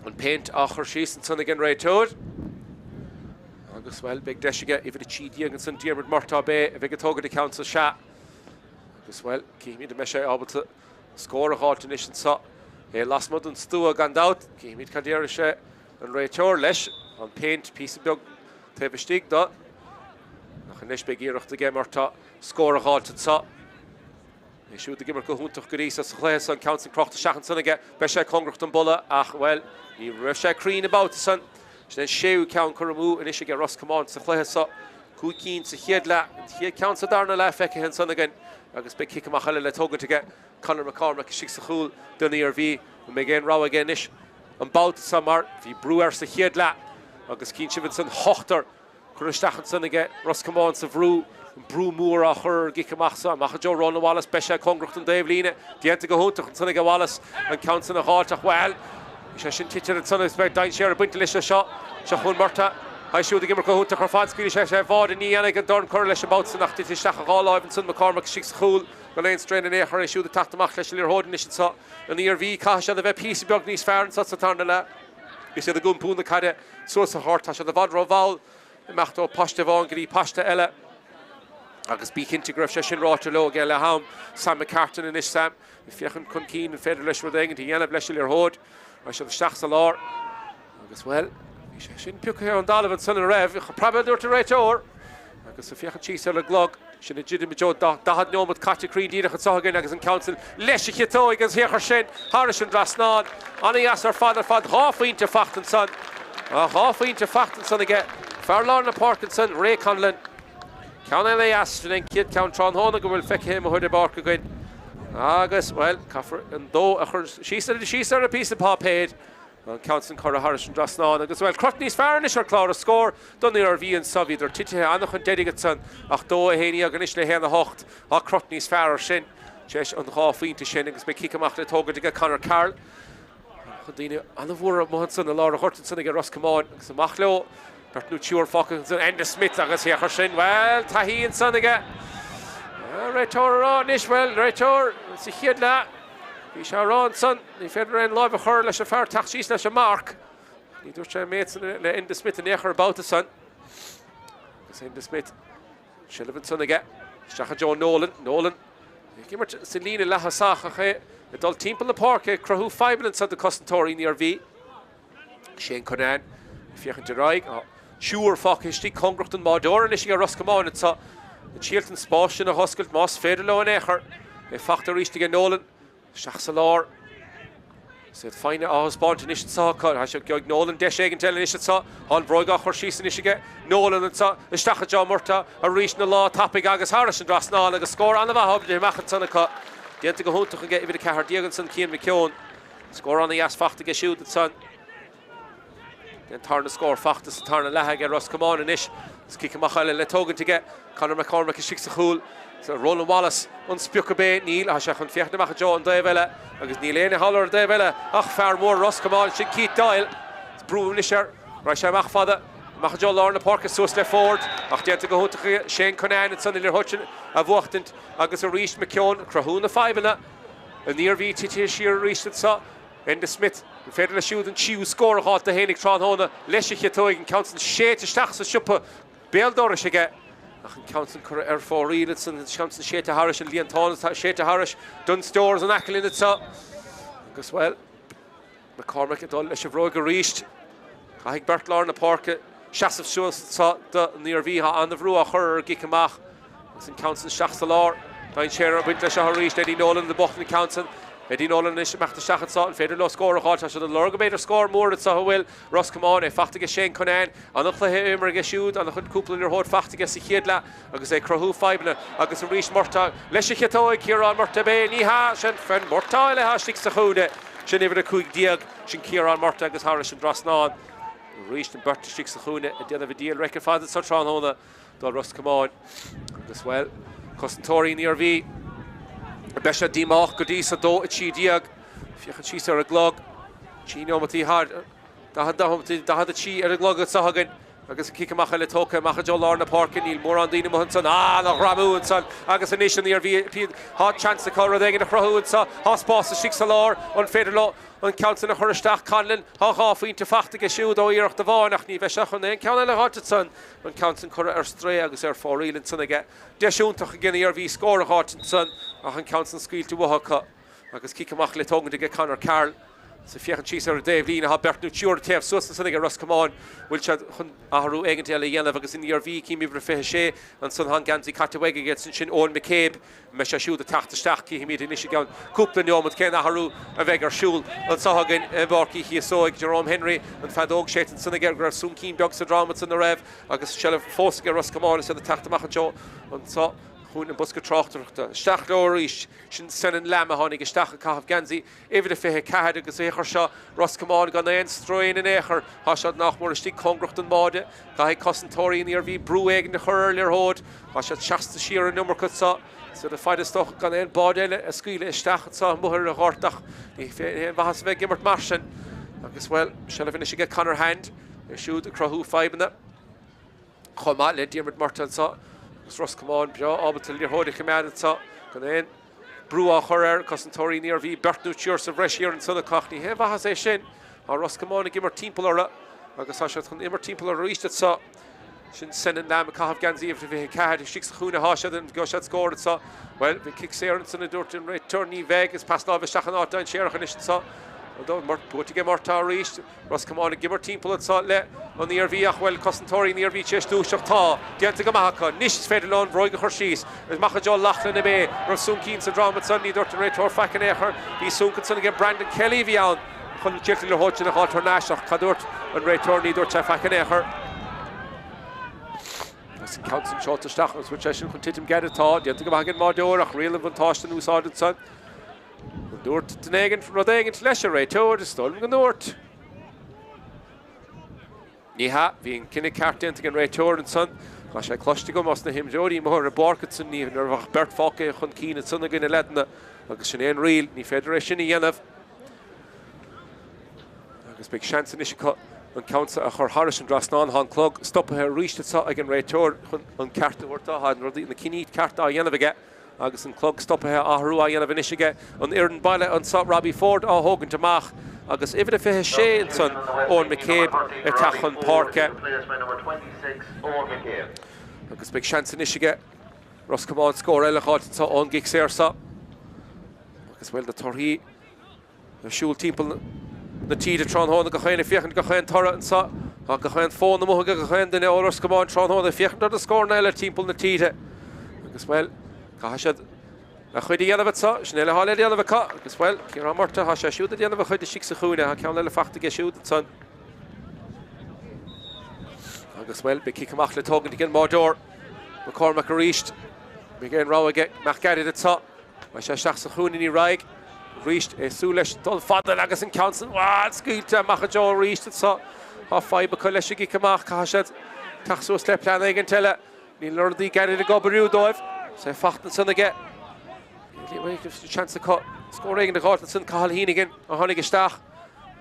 on paint a Hershey's and son again Réiteoir agus well big Deshiga even a Cheediag and son Dermot Murtaugh Bay a big Toga the Council Sha agus well Kihimi the Mesha able to score a hot Danish and saw last month and Stua gone out. Came it Kadirisha and Réiteoir Lesh on paint piece of dog Tevestig dot. Nach Nish big Iarach the game or score a halt and saw. They shoot the gamer Kohun to Gurisa Sles on Council Crocht Shachan son again. Besha Congrucht and Bulla. Ach well, he Rusha Creen about the son. Then Shew Count Kuramu and Ishiga Ros Comáin Sles saw. Kukin to Hiedla. He counts a darna laugh and son again. Agus big kick Machala Toga to get Conor McCormack Shiksachul done Iarmhí and again raw again ish and bout samar the Brewer sa Hiedla agus Keen Shivinson Hochter Curistachan son again, Ros Comáin sa bhrú, brú múr a chur gicamach sa, macha Joe Roinn Wallace, Besha Congrucht and Dave Lina, Dienta go Huntach son again Wallace, and counts in a Haltach well. Shin teacher and son is by GCearr a buntilisha shot, Shahun Marta. I show the gimmer Huntach or Fansky, Shavad and Nianik and Dorn Curlish about Sanach to Shach all live and Son McCormack, Shix Cool, the lane strain and Echer, I show the Tachtamach, Leshilir Hodin, saw, and the Iarmhí, Kasha, the Vepisi Bugnies, Fair and Such a Tarnala. You see the Gumpoon, the Kada, Sosa Hortasha, the Vadro Val, the Machto Pashta Vongri, Pashta Ella. I can speak into Griff Session Rotterdam, Gellaham, Sam McCartan and Ish Sam. If you can Kunkeen and Federalish with England, Yana Bleshilir Hod, I shall the Shachs a lor. I guess well, Shin Puka on Dalavan, Son and Rev, probably to right over. I guess if you can cheese a glog, Shin a Jiddim Joe, Dahad no with Catty Creed, Dina Sogan, I guess in council, Leshikito, I guess here Shin, Harris and Drasnan, Annie as her father, half into Fachten son, half into Fachten son again, Farlorna Parkinson, Ray Conlon. Can I ask and kid count Tron Honig will feck him who the bark again? I guess well, Caffer and though she said a piece of pop paid. Counts in Cora Harris and Drasnan. I guess well, Crotney's Farnish or Clara score, done the RV and Soviet or Titi Anachan Dedigatson, Achdo Haney, Aganishle Hen the Hocht, or Crotney's Farrer Shin, Chesh on the half into Shin, and make Kickamach the Toga to get Connor Carl. Hodina, and the Wura Monson, the Laura Hortenson to get Ros Comáin, so Machlo. Bert nu Tuur fucking and the Smith I guess here Shin well Tahi and son again. Retor on Ishwell Retor it's a hidla. We shall run son the federal live a hurl a fair taxis a mark. He does try mates in the Smith and Echer about the son. In the Smith Shillivan son again. Shacha Joe Nolan. Give her Selina Lahasach a dull team in the park Crahu 5 minutes at the Custom in the RV. Shane Conan if you can derive Sure fuck is the Congrucht and Mador and Ishing a Ros Comáin it's a Chilton Spórt in a Huskelt Moss Federlo and Echer a factor reached again Nolan Shachsalar said fine Spawn Nish saw cut I should go Nolan Desh and tell Nish saw on Broigach or she's in Ishige Nolan and saw a Stacha John Murta a reach the law topic Agus Harris and Drasnal like a score on the Bahab de Machan cut the end to go home to get even the Cahar Dieganson Kian McKeown score on the ass fact to get shoot the son. Then turn the score, Fachtas, turn and Laha get Ros Comáin and Ish. It's kicking Machal and Togan to get Conor McCormack and Shixachul. So Roland Wallace, Unspuka Bay, Neil, Hashach and Fiachna Machajo and Davella. Agus Neilene Holler, Davella, Ach Farmore, Ros Comáin, Keith Doyle. It's Brew Nisher, Rasha Machfather, Machajo Lorna Parker, Susle Ford. Ach Dienta go to Shane Conan and Sonny Hutchin, Avochtant, Agus a Reach McKeown, Crahuna 5 and the RV Titi Shear reached it saw. In the Smith, the Federal shoot and Chiu score hot the Hennig Tron Hona, Leshikitoig and Council Shea to Stachs a Shuppa, Beldorish again. Council for Reeditson and Council Shea to Harris and Leon Tones, Shea to Harris, Dun Stores and Ackle in it so. Because well, McCormack at all, Leshavroga reached. I think Bert Lorna Park, Shasov Shows saw the near Viha on the Vrua Hur Gikamach. It's in Council Shachsalar, Nine Share of Winter Shah reached Eddie Nolan, the Boston Council. Eddie Nolan is Machta Shachat saw and Federal score a hot so the Lorgabator score more at Sahawil, Ros Comáin, a Fachtiga Shane Conan, and the play Emer Geshud, and the Hood Couple in your Hod Fachtiga Sikidla, Agus a Crahu 5, Agus a Reach Morta, Leshikatoy, Kieran Morta Bay, Niha, Shen Fen Morta, Leha Sticks the Hude, Shenever the Kuig Diag, Shin Kieran Morta, Agus Harris and Drasnan, reached and Bert Sticks the Hude, at the end of a deal, record father, such on Hona, the Ros Comáin, as well, Custom in the RV. Besha Dimach Godisa do a chi diag. If you can cheese a glog. Chino Mati hard. Da had the chi a glog at Sahagan. I guess kick a machale toka, Machajo Lorna Park and Neil Morandina Mohanson. Ah, the Ramu and son. I guess a nation near V. Hot chance to call Rodeg in a Crow and saw. Hospas the Shixalar on Federlo. On Council of Hurstach Conlin. Ha half into Fachtig a shoe, though you're off the Vaughan. Achni Veshach and then Council of Hutchinson. On Council Cora Erstray, I guess there for real and son again. Deshun took again the RV score of Hutchinson. Achan Council Squeal to Wahaka. I guess Kikamach let Hogan to get Connor Carl. So if you can cheese or Dave Lina, have Bert Nuture to have Susan Sunday Ros Comáin, which had Aharu Egantella Yellow, because in the RV came over Fehe and Sun Han Ganzi Cataweg against Shin Owen McCabe, Mesha Shoe the Tráchtaire, he made initially Coupland Yom with Ken Aharu, and Vegar Shul, and Sahagan, Barky, GCearr, Jerome Henry, and Fadog Shet and Sunday soon Keen Dogs and Dramas in the Rev, I guess Shell of Fosga Ros Comáin, so the Tachtamach Joe, and so hún an busca Tráchtaire steach leoríis sin san an lema tháinig isteach caithh gansaí éidir fithe cehad agus éair seo Ros Comáin gan éon stróin in éair há sead nach mór istí congrucht an máide gaith Commentator in Iarmhí brú éigen na chur ar hód há sead 60 siar an numar cutsa so the fight stoch gan éon bád eile a scuile isteach sa muthir a ghortach ní bhas bheith gimmart mar sin agus well se le finne get Conor hand siúd a crothú feibna chomá le diarmid martan sa agus Ros Comáin beo ábatil níor hóide chemead sa gan éon brú a chur Commentator in Iarmhí bertnú tíor sa bhreisiar an sunna cachní he bhas é sin a Ros Comáin a gimmart timppla ara agus há sead chun immar timppla a ríiste sa sin sen an lam a caithh gansaí if bhí cehad i six chúna háisiad an go sead scóir sa well bhí gCearr an sanna dúirt in returní vegus pas lá bheith seachan áta an séarchan is sa although búti ge martá ríist Ros Comáin a gimmar timppla sa le an Iarmhí ach well Commentator in Iarmhí tíos dúiseach tá dianta go maithacha níos féidir lán bróige chur síos is macha deá lachlan na bé rar súncín sa drama san ní dúirt an réitor fechan éair hí súncan sanna ge Brandon Kelly bhí ann chun tíirtí le hóid sin a chátar náiseach cadúirt an réitor ní dúirt te fechan éair Counts and shot to stach as which I should continue get it taught. You think about getting more door, real and fantastic news out of sun. Door to Nagan from Rodegen to Lesher, right? Toward the storm the north. Niha being Kinnick Cartin to get right toward and sun. Gosh, I clutched to go most of him, Jody, more a Barketson, even or Bert Falke, Hunkeen, and son again, a Ledna, like a Shannon Real, Ni Federation, Yenev. I guess big chance in Ishika. An counts a chur Harrison Drasnan han clog stop her reached it so again réitor an carta orta had rudi na kinit carta yenavige agus an clog stop her ahru yenavinishige an Iarn Peile an sa Robbie Ford a hogan Domhnaigh agus if it fe she and son on McCabe a tachan Páirc agus big chance inishige Ros Comáin score eile got so on gCearr sa agus well the Torhi the shul people na tíide tránhóna go chéine fiochan go chéin torra an sa a go chéin fóna mo go chéin den Ros Comáin tránhóna fiochan ar a scór na eile timppla na tíide agus well cá sead a chuide dhéanamh sa sin eile hála dhéanamh cá agus well cíar marta há sé siúd a dhéanamh chuide six a chúna a ceann eile fachta ge siúd an san agus well be cícamach le tógan gin mádór McCormack a ríist be gin rá aige meach gairid a sa mai sé seach a chúna ní raig reached a Sulish dul fadal agus an council scuilte macha Joe reached it so half five collection kamach kashet taxo step plan again tell ni lordi garid a goberu doif so fachten son again chance to cut scoring the Gottenson Carl Hinigan a honig stach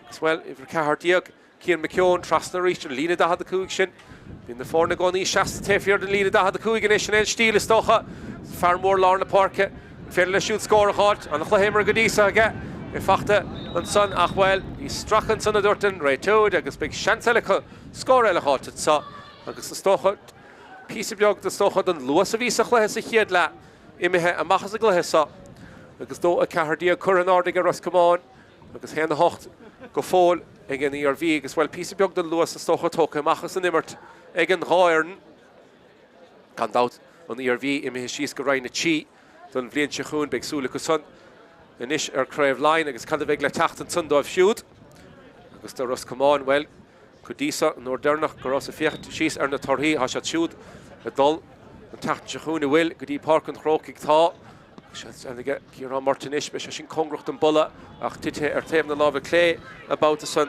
as well if Cahar Diog Cian McKeown trust the reach Lina da had the Kuigshin in the forna goni shasta tefier the Lina da had the Kuiganishin and steel stocha far more Lorna Parke Fairly shoot score a hot and the Chlohemer Godisa again. In fact, and son Achwell, he's struck on son of Durton, right to it, agus big Chancelica score a hot at saw. Agus the Stochot, piece of jog the Stochot and Lewis of Isa Chlehis a Hiedla, Imihe a Machas a Glehisa. Agus do a Cahardia Curranardiga Ros Comáin, agus Hen the Hocht go fall again the Iarmhí, as well piece of jog the Lewis of Stochot Toka, Machas and Immert, again Roinn, gone out on the Iarmhí, Imihe she's go Roinn a Chi. Don bblion siachún beag súla go son inis craibh line agus cad a bheith le tacht an sundóibh siúd agus do Ros Comáin well go dísa an ordernach go Ros a fiocht síos ar na torthaí há sead siúd a dul an tacht siachún a bhfuil go dtí Páirc an chrócaigh tá aige cíar Martin inis be sé sin congrucht an bulla ach tithe ar taobh na lábh clé a babhta son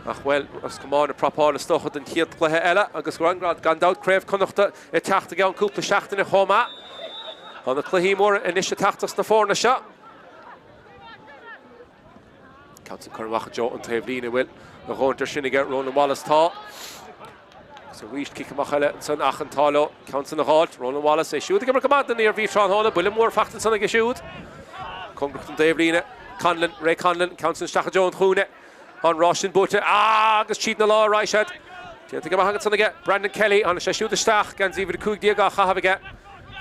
ach well Ros Comáin a propáil a stochad an chiad chluthe eile agus go angrad gan dát craibh connachta i tacht a gceann cúpla seachtainna chomá on the Clahimor initial tactus the four shot. Council Carwach Joe and Tavlina will the Hunter Shiniger Roland Wallace taught. So reached Kikamachele and Son Achantalo, Council the Halt, Roland Wallace, they shoot the camera command the near Vitron Hall, William Fact and Son of shoot. Congressman Tavlina, Conlon, Ray Conlon, Council Stacha Joe and Hune on Roshan Butter, because cheating the law, right shot. Can't think about Son again. Brandon Kelly on a shoot the Stach, Ganzi with the Cook Diaga have again.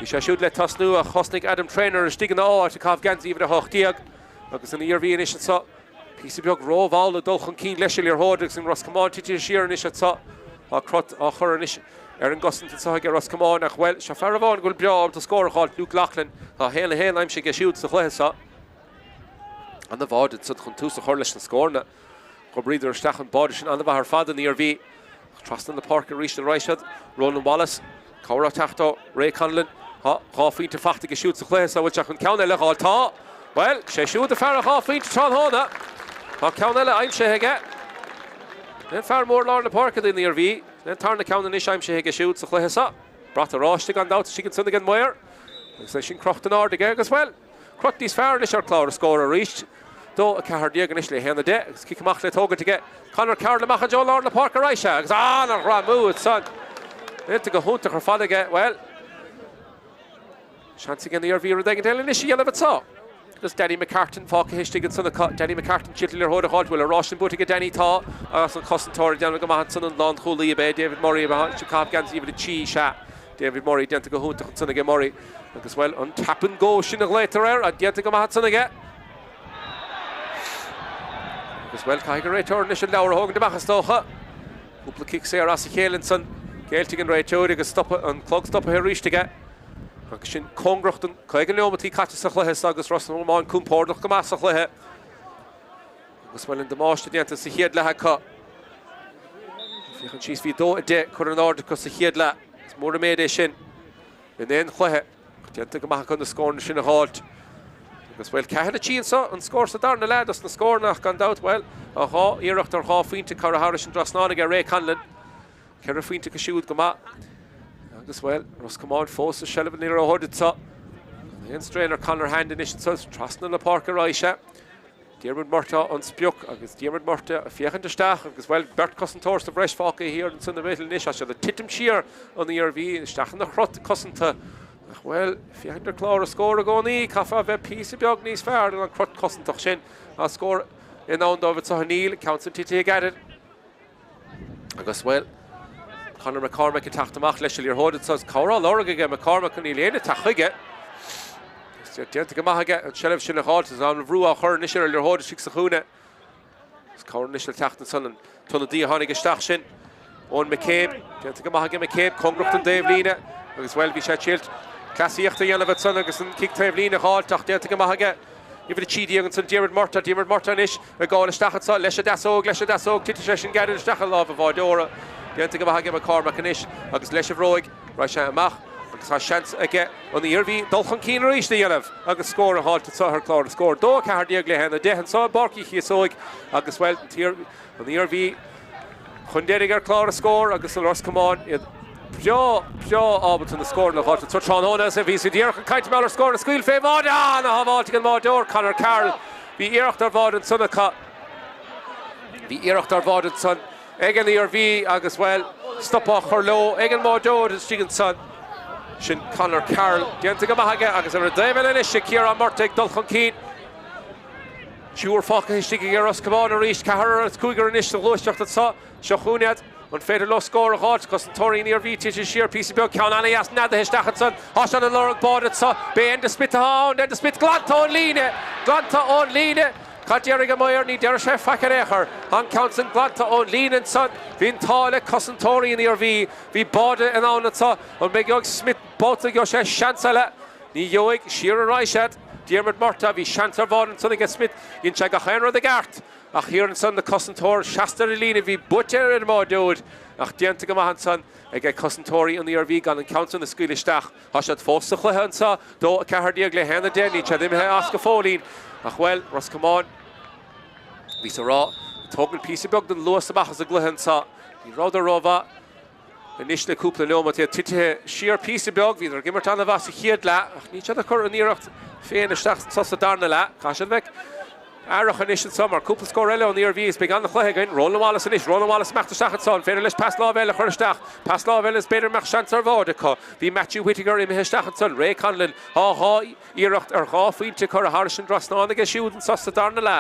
You should let us know a Hosnik Adam trainer is digging the all to Cav Ganzi even a Hoch Diag. Because in the Iarmhí initial saw piece of jog row all the Dolchan Keen Leshier Hodix and Ros Comáin to sheer initial saw a crot a her initial Aaron Gustin to saw Ros Comáin ach well Shafaravon will blow to score hot Luke Lachlan a hail I'm she get shoots the Chlesa and the Vod it's on two so Horlish and score na go breather Stachan Bodish and the her father in the Iarmhí trust in the Páirc reached the right shot Roland Wallace Cora Tachto Ray Conlon Ráfínta fachta go siúd sa chluithe sa bhfuil teach an ceann eile gáiltá. Well, sé siúd a fear a ráfínta trán hána. Tá ceann eile aimse heige. Then fear mór lá na Páirc in the Iarmhí. Then tarna ceann inis aimse heige siúd sa chluithe sa. Brat a ráiste gan dát si gan sunna gan muir. Agus sin crocht an áda ge agus well. Crocht dís fear inis ar clár a scór a ríist. Dó a cehar diag inis le héanna de. Agus cic amach le tóga tige. Conor Carroll amach a Joe lá na Páirc a ráise. Agus na ramú it son. Into go húnta chu fada ge. Well. Chance again the Iarmhí a degin déile inis yellow atá. Agus Danny McCartan fáca histig an sunna Danny McCartan chitlir hóda háil bhfuil a rásin búta Danny tá agus an Commentator deanna go maithe sun an lán chulaí be David Murray a Chicago gans even a chi sha David Murray deanta go húnta an sunna ge Murray agus well an tap and go sin a létar a deanta go maithe sunna ge agus well caigur réiteir nis an leabhar hógan de machchas tócha úpla kicks ar as a chélann san géaltig an réiteir agus stoppa an clog stoppa ar ríiste agus sin congracht chuig an leomatí caite sa chluithe agus Ros Comáin cúmpórdach go más sa chluithe agus bhfuil an damáiste déanta sa chéad lethe cá fiochan síos bhí dó a de chur an áda go sa chéad le is mór a méid é sin in éon chluithe déanta go maithe chun na scórna sin a háilt agus bhfuil ceithena tíon sa an scór sa darna le as na scórnach gan dat bhfuil a iirecht ar fínta chu a háris an drasnánig a ré canlan ceir a fínta go siúd go maith agus well, Ros Comáin fós a shelban níor a hódid sa. An strainer Conor hand in so trasna na Páirc a ráise. Diarmid Murta an spiuc agus Diarmid Murta a fiechan de stach agus well Bert Commentator sa bres fáca here an sunna métal nish a the titim shear on the Iarmhí stachan na chrot cosanta. Well, fiechan de clár a scór a gcónaí cafa bheith pís a beag níos fearr an crot cosantach sin a scór in an David sa Níl counts an títí garid. Agus well Conor McCormack a tachtamach leis ar hódid sa cárá láraige ge McCormack an íléana tachuige. Déanta go maithaige an seileh sin a háilt is an bhrú a chur níos ar hódid si sa chúna. Cár níos le tachtan san an tunna dí tháinig isteach sin. Ón McCabe, déanta go maithaige McCabe congracht an Dave Líne agus well bhí sé tíilt clasíochta dhéanamh san agus an cic Dave Líne háilteach déanta go maithaige. Ifir tíí an san Diarmid Murta inis a gáil isteach sa leis a dasóg títí sé sin gaidir isteach lá a bháidóra. Déanta go maithaige McCormack inis agus leis a bhróig rá sé amach agus tá seans aige an Iarmhí dulchan cín ríis na dhéanamh agus scór a háilte sa ar clár a scór dó cehar diag le héna dehan sa Páirc Uí Chíosóg agus well an Iarmhí chun déirigh ar clár a scór agus an Ros Comáin Peo ábalt na scór na háilte sa tránóna sa bhí sé díar an caiite meall scór na scuil fé máda na hamáilte an mádór Conor Carroll bhí iirecht ar bhád an sunna bhí iirecht ar bhád an sun Egan the Iarmhí agus well stoppa churló Egan mádór is tígan san sin Conor Carroll déanta go maithaige agus ar a daimile inis sé cíar an Murtaigh dulchan cín siúr fáca histigh ar Ros Comáin a ríist cehar as cúigar inis an glúisteach sa seo chúnead an féidir lo scór a háilt cos an tóirí Iarmhí títe siar písa beag ceann anna as nada histachad san hás an lorg bád sa be enda spit a hán enda spit glanta ón líne Cadéirigh mair ní deir sé fachar éair an count an glanta ón línan san hín tála cosantóirí in Iarmhí hí báda an ána sa an beag Smith báta go sé seansaile ní joig siar a ráisiad Diarmid Murta hí seansar bhád an sanna ge Smith hín se go chéanra a gart ach híar an san na cosantóir seastar a lína hí buteir ar mádóid ach déanta go maithe san ag cosantóirí an Iarmhí gan an count an na scuil isteach há sé fós a chluithe an sa dó a cehar diag le héna déní se d'imithe as go fólín ach well Ros Comáin hí sa rá tógann písa beag den luas amachchas a gluithe sa hí rád a róha inis le cúpla leomatí tithe siar písa beag hí ar gimmart anna bheas a chiad le ach ní se a chur an íirecht féin isteach sa darna le caiisiad bheith Arach inis an summer, cúpla scór eile an Iarmhí is beag an na chluithe gainn Roinn Wallace inis Roinn Wallace meachta stachad san féidir leis pas lábhéile chur isteach pas lábhéile is beidir meach seans ar bhád acu hí Matthew Whittaker imithe stachad san Ray Conlon íirecht ar gáfaointe chur a háris an drasnána a siúd an sa darna le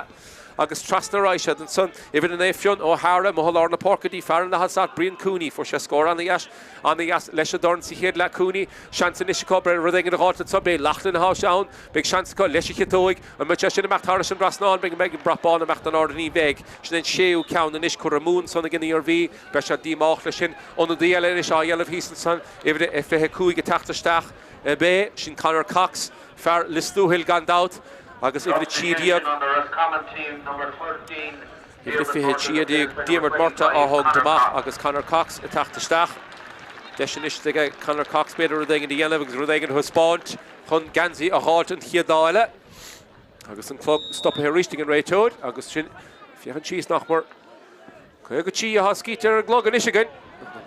agus trasna ráisiad an son ifir an éiffion ó Hara mo hólar na Páirc dí fear na hasat Brian Cooney for sé scór an ias leis a dorn si héad le Cooney seans inis có bre rudéigin a háilte sa bé lachlan na hás ann beag seans có leis chitóig an mu sin mecht Harris an drasnáin beag meag brapáin a mecht an ordaní bheig sin an séú ceann inis chu a mún sonna gin Iarmhí be se díach le sin ón díile inis á dhéalah hísan san ifir e fithe cúig a teachtasteach bé sin Conor Cox fear listúhil gan dát agus ifir tídiag ifir fihe tídiag Diarmid Murta á hog Domhnaigh agus Conor Cox a teachtasteach Deisinis dige Conor Cox beidir rudaigh in the yellow agus rudaigh in Spórt chun gansaí a halt an chiadáile agus an club stop a risting an réitóid agus sin fiechan síos nach mar go tí a hascítear a glog an isigan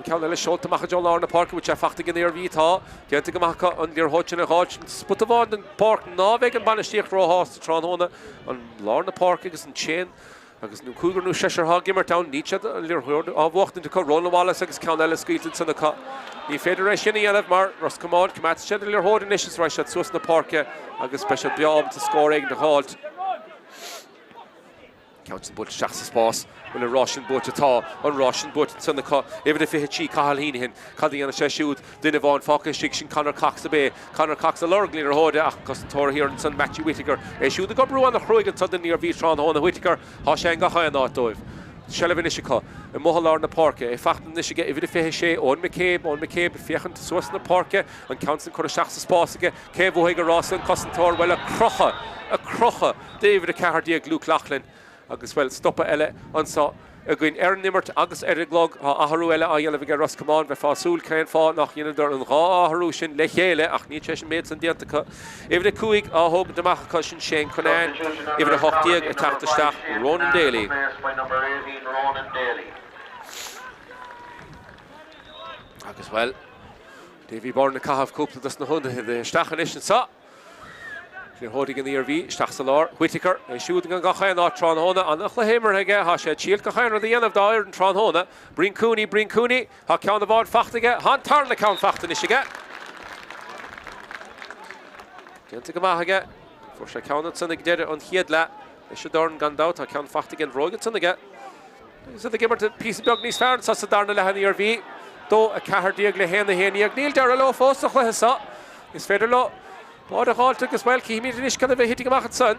ceann le seolta macha John Lár na Páirc which a fachta gan Iarmhí tá ceanta go macha an Líor Hóid sin a háid sput a bhád an Páirc nábheith an banistíocht rá hásta tránhóna an Lár na Páirc agus an chéan agus nú cúgur nú seisir há gimar town nítead an Líor Hóid á bhachtain de có Roinn Wallace agus ceann eile scuilteann sanna cá ní féidir éis sin a mar Ros Comáin cumát sé Líor Hóid in isis ráis suas na Páirce agus special Babhta scór éigin de háilt Count an bút seach sa spás when a Russian bút atá an Russian bút sanna cá even if he chi cahal hín hin cadí anna sé siúd duine bháin fáca sig sin Conor Cox a bé Conor Cox a lurg Líor Hóide ach Commentator here an san Matthew Whittaker siúd a gobrú an na chruigan tan níor bhí trán hóna Whittaker há sé an gacha an átóibh Shelvin is a Mullingar na Páirce fachtan is even if he sé on McCabe fiechan suas na Páirce an count an chur seach sa spásige céh bhuaigh a Ross an Commentator well a crocha David a cehardí a glú Lachlan agus well stoppa eile ansá a gin nimmert agus glog a aharú eile a dhéanamh go Ros Comáin bheith fásúil céin fá nach dhéanamh an rá aharú sin le chéile ach ní sé sin méid san diantacha ifir a cuaig a thóg deachcha sin sé chunéin ifir a hochtíag a teachtasteach Roinn Daly agus well Davy Bourne na cahabh cúpla das na hunda the stachan is an sa Holding in the Iarmhí, Stach sa Lár, Whittaker, shooting an gacha an trán hóna, an nach le héimar heige, ha sé tíal gacha an the end of dair an trán hóna, Brin Cooney, ha ceann a bhád fachtaige, han tar le ceann fachta isige. Cinnta go maithaige, for sé ceann an sannig deire an chiad le, is sé darn gandát, ha ceann fachtaige an rógad sanige. So the gimmer to piece of níos fearn sa darna le han Iarmhí, dó a cehardíag le héna héanaíag, níl deir a lo fós a chluithe sa, is féidir lo. Bád a háilte agus well cíimiid is cad a bheith hitting amach an son.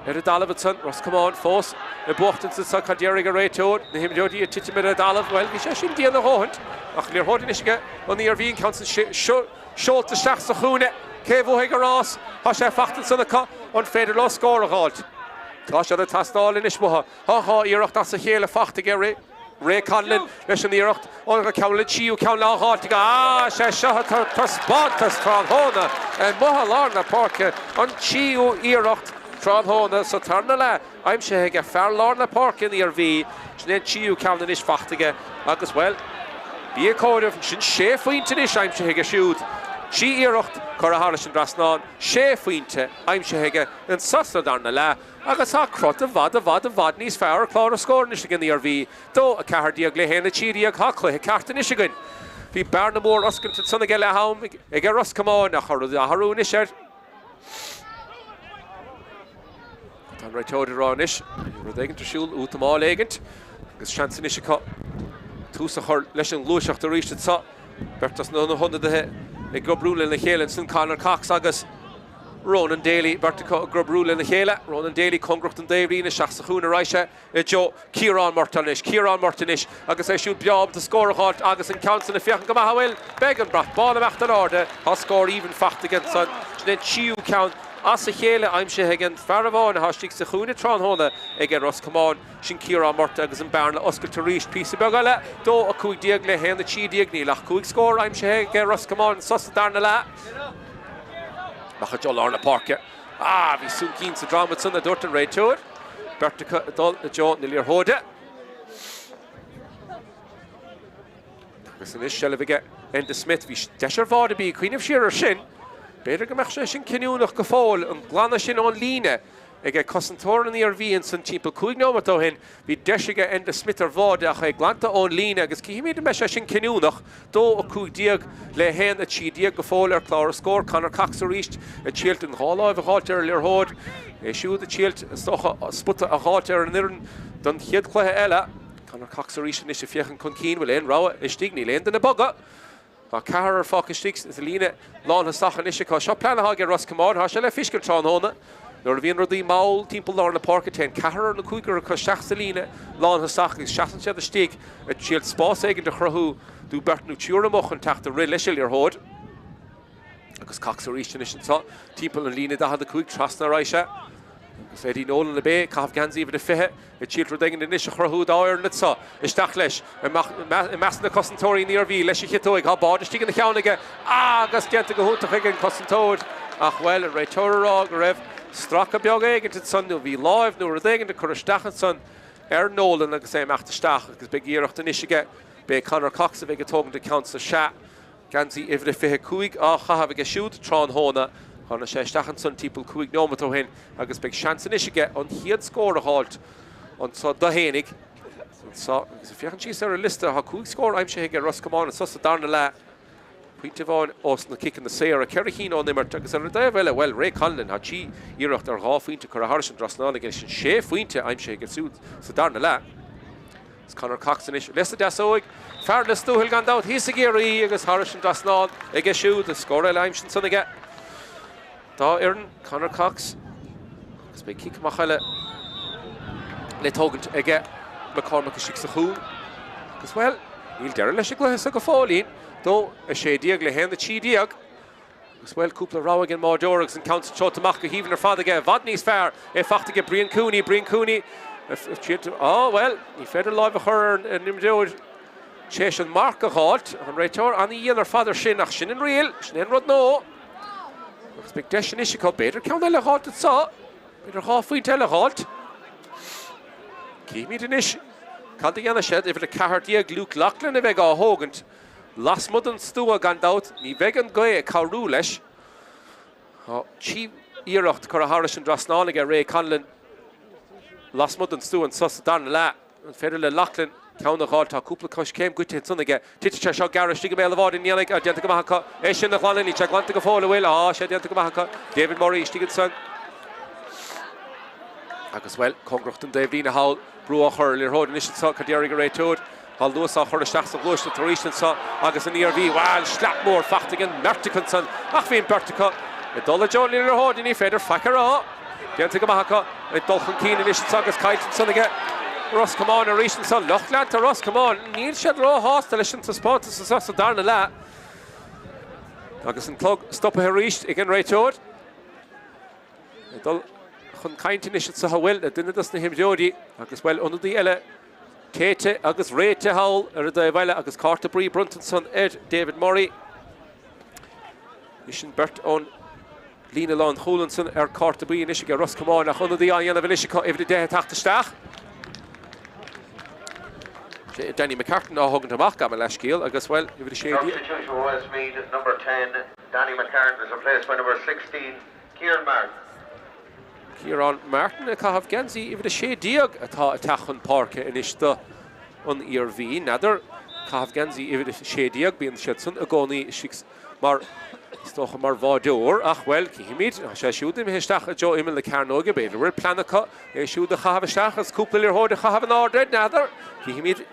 A dalamh son, Ros Comáin fós, a buachtain sa cadéirigh a réitóid, na himdeodí a titimid a dalamh, well, bhí sé sin díana a hóint, ach Líor Hóid in isige, an Iarmhí count seolta seach sa chúne, céh bhuaigh a Rás, ha sé fachtain sanna cá, an féidir lo scór a háilt. Tá sé a tastáil in ismutha, ha iirecht as a chéile fachtaige Ray Conlon, leis an íirecht, an go ceann le tíú ceann le háitige, sé seo tar spántas trán hóna, mutha Lár na Páirce, an tíú íirecht trán hóna sa tarna le, aim sé heige fearr Lár na Páirce in Iarmhí, sin tíú ceann in is fachtaige, agus well, bí a cóidh sin sé faointe is aim sé heige siúd. Sí íirecht chur a hála sin drasnán, sé faointe aim sé heige an sasna darna le, agus a crot a bhad níos fearr clár a scór is gin Iarmhí, dó a cehardíag le héna tíríag há cluithe ceartan is gin. Bhí bearna mór oscailta sanna ge le ham ag a Ros Comáin a chur a harún is sér. Tá réitóid rán is, ru éigent trsúil út amáil éigent, agus seansan is tús a chur leis an glúiseacht a ríiste sa, bertas nó na hunda de ag gobrúla na chéile san Conor Cox agus Roinn Daly, Babhta gobrúla na chéile, Roinn Daly congrucht an David na seach sa chúna ráise, Joe Ciarán Martinis, agus é siúd Babhta scór a háilt agus an count na fiachan go maithbhfuil, beg an brath, bála meachta láde, ha scór even fachtaige san, sin tíú count, as a chéile aimse heigin fearr bháin a hastíigh sa chúna trán hóna ag Ros Comáin sin Ciarán Marta agus an bearna oscailta ríist písa beag eile, dó a cúig díag le héna tídíag níl ach cúig scór aimse heige Ros Comáin sosa darna le. Macha John Lár na Páirce. Bhí sún cín sa drama sanna dúirt an réitóid. Berta dul na John na Líor Hóide. Agus an is seilbhige Enda Smith bhí deisir bhád a bí cuioineh siar ar sin. Beidir go meach sé sin cinúnach go fáil an glanna sin ón líne ag Commentator an Iarmhí an san timpeall 5 nómató hin, bhí deisige Enda Smith ar bhád ach ag glanta ón líne agus cíimiid me sé sin cinúnach dó a 5 díag le héan a tídíag go fáil ar clár a scór Conor Cox a ríist a tíalt an háláimh a háilte ar Líor Hóid siúd a tíalt sputa a háilte ar an iran don chiad chluithe eile Conor Cox a ríist is a fiechan chun cín bhfuil éon ráha is stigní léon den na boga. Tá cehar ar fáca stígs is a líne lán sachan is cá seo pleanatha ag Ros Comáin há sé le fiscail trán hóna. Nuair a bhíon rudaí máil timpeall Lár na Páirce ten cehar na cúigar chu seach sa líne lán sach agus seachan sé a stig a tíalt spás éigen de chruthú dú bertnú tíúramach an teachta ri leis Líor Hóid. Agus Cox a ríist is an timpeall an líne 15 trasna ráise. Eddie Nolan na bé, Cahaf Ganzi over the fihe, a children dingen in Nisha Horhud iron that saw, a Stachlesh, a Massna Cossentori near V, Leshy Hitoig, how bad is taking the Kauniga, Gasket to go to Higgin Cossentoid, well, a Raitorog, Rev, Straka Biog, and it's Sunday V live, no Reding, the Kurstachan son, Nolan, like I say, Macht Stach, because big year of the Nishiga, Bay Connor Cox, a big talking to Council Shat, Ganzi over the fihe Kuig, have a shoot, Tron Hona. On a stachan son people kuig nomato hin agus big chance in ishige on he had scored a halt on so the Henig so if you can see a list of kuig score I'm sure he get Ros Comáin and so down the la point of on us na kick in the Sarah Kerrihin on them agus a well Ray Conlon had chi Irach der half into Harrison Drosnal against chef winter I'm sure he gets suit so down the la it's Connor Cox and ish list das oig fairless to he'll gone out he's a geary agus Harrison Drosnal against shoot the score I'm son again Da Aaron Connor Cox agus be kick machile le togant ige McCormack a shiksa khu agus well il der le shikla sa go fólín do a sé diag le hen the chi diag agus well couple raw again more Dorgs and counts shot to Mac even her father get Vodney's fair e fachta get Brian Cooney oh well he fed a live her and nimdoid Cheshan Mark a halt and Raitor and the other father shin in real shin rod no Expectation is she called better. Count the halt at saw. Better halfway tell a halt. Keep me to nish. Can't the other shed if the car diag Luke Lachlan a vega hogant. Last mudden stew a gone out. Ni vegan guy a carulesh. Chief Earacht Cora Harrison Drosnaliga Ray Conlon. Last mudden stew and sus down la. And Federal Lachlan. Count the halt. A couple of cosh came good to son again. Titcha shot Garrish. Dig a mail of odd in Yannick. Identica Eshin the Quality. Check one to go fall away. Ah, she identica David Murray. Stigit son. Agus well. Congrochten David Dina Hall. Brewer Hurler. Hold initial saw. Caderiga Ray Toad. Although saw her stachs of Lush. The Tarishan saw. Agus in ERV. Wow. Slapmore. Fachtigan. Merticonson. Achvin Bertica. A dollar John Liller Hord. In Feder. Fakara. Identica Mahaka. A Dolphin Keen initial saw. Agus Kite son again. Ros Comáin a recent son Lochland to Ros Comáin Neil shed raw hostel listen to Spórt so darna la agus an clog stop a reached again right out dul chun kaint initial sa hawel dinna das na him jodi agus well under the ele Kate agus Rate Howell a the vela agus Carter Bree Brunton son Ed David Murray Ishin Bert on Lena Lon Holanson Carter Bree initial Ros Comáin a under the Iarmhí of initial every day Tráchtaire Danny McCartan or Hogan Tomach am Lashkiel, I guess well, if it is shady. Substitution was made number 10, Danny McCartan is replaced by number 16, Kieran Martin. Kieran Martin, a Cahav Ganzi, if it is shady, a Tachan Park in Ishta on ERV, Nather, Cahav Ganzi, if it is shady, being Shetson, a Goni, Shix Mar Stoch Mar Vador, ach well, Kihimid, I shoot him, Histach, Joe Emil the Carnoga, Bader, we're Planica, I shoot the Cahav Stach, as Kupler Horde, Cahav and Order, Nather, Kihimid.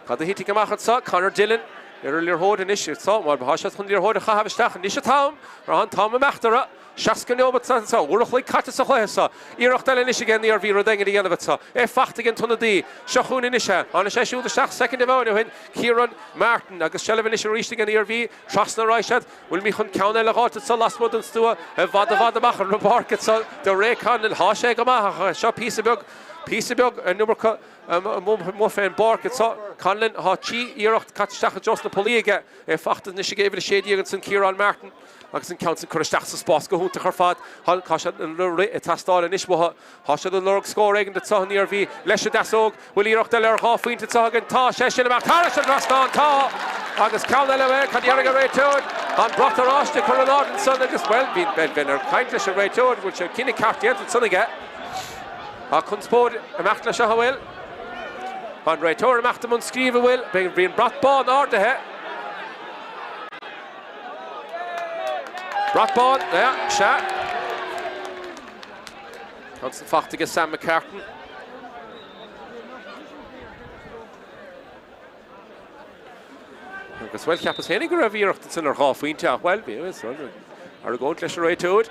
Had the hitting a saw Connor Dillon, earlier hold an issue, saw one Bahashat on your hold a Havastach and Nishatam, or on Tom Machtera, Shaskan but Sansa, Urukli Katasahesa, Irachtel Nishigan, the Arvira Dang at the end of it saw, a fact again to the Shahun Nisha, on a Shashu the Shach, second of when Kieran Martin, Agus Shelevan is reaching in the RV, Trasna Raishat, will me count a lot at last month and Stua, a Vadavadamach, and Rebark at the Raycon and Hashegama, Shop Piece of a number Muffin Bark, it's Conlon, Hachi, Irach, Katstach, just the Poliga, a fact that she gave it a shady against Kieran Martin. Agus Council Kurstach Spos go to her fat, Hal Kasha and Tastal and Ishwa, Hasha the Lurg score egg and the Son near V, Lesha Dasog, will Irach the Lur half into Tog and Ta, Sheshin about Tarish and Rastan Ta, Agus Calnella, Kadiaraga Raytoad, and brought the Rosh to Coronado and Son as well, being Benner, kindness of Raytoad, which a Kinny Cartier and Son again. Kunspod, a Machtla Shahawel, and Raytor Machtamon Skriva will, being brought ball in order. Bratball, yeah, shot. Constant fact to get Sam McCartan. Agus well cap is hennig raibh iarachtas in ar halfwinte well is ar going to Sraith to it.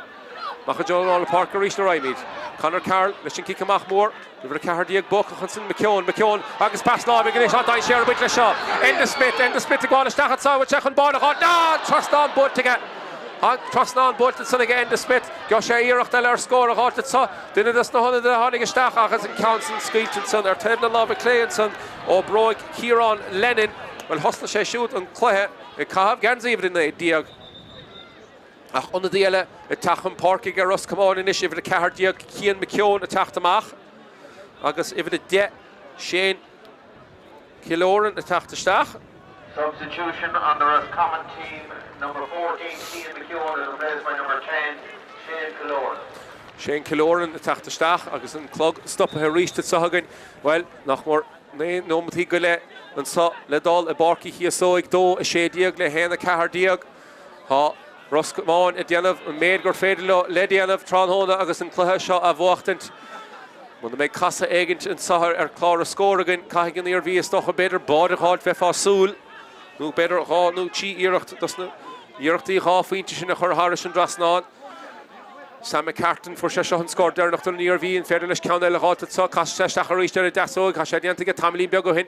Macha Joel all Páirc Uí Chíosóg TEG. Conor Carroll letting kick amach more. Over the car Diag Buck Hudson McKeown agus pass now begin shot down share with shot. End the split to go on stach at saw with check on ball. No trust on but to get Trasnán Bolton san again the Smith. Go sé iirecht ar scór a háte sa. Dinne das na honna de hánig isteach agus an Council Skeeton san ar tebna love Cléan san ó Broig Ciarán Lennon. Well hosna sé siút an chluthe I cahab gan even in the diag. Ach on the diele a tachan Páirc Uí Ros Comáin inis if the cahar diag Cian McKeown a Tráchtaire agus if the de Shane Kiloran a Tráchtaire. Substitution on the Ros Comáin team, number 14, Cian McKeown, is replaced by number 10, Shane Kiloran. Shane Kiloran a Tráchtaire agus an clog stop a reached at Sahagan. Well, nach more no mthi gole an sa le dal a Páirc Uí Chíosóg do a sé diag le hen a cahar diag. Ha Ros Comáin a dianamh an méid gur féidir le dianamh tránhóna agus an cluthe seo a bhachtant. When the make casa agent and Sahar Clara score again, Kahigan the Iarmhí stoch a better border hard Fefa Soul. No better ha no chi Iarcht doesn't Iarchty half inch in a Harris and Drasnan. Sam McCartan for Sheshahan scored there after the Iarmhí and Fairlish County Hot at Sock Shashach reached there at Dasog, Hashadian to get Tamili Begohin.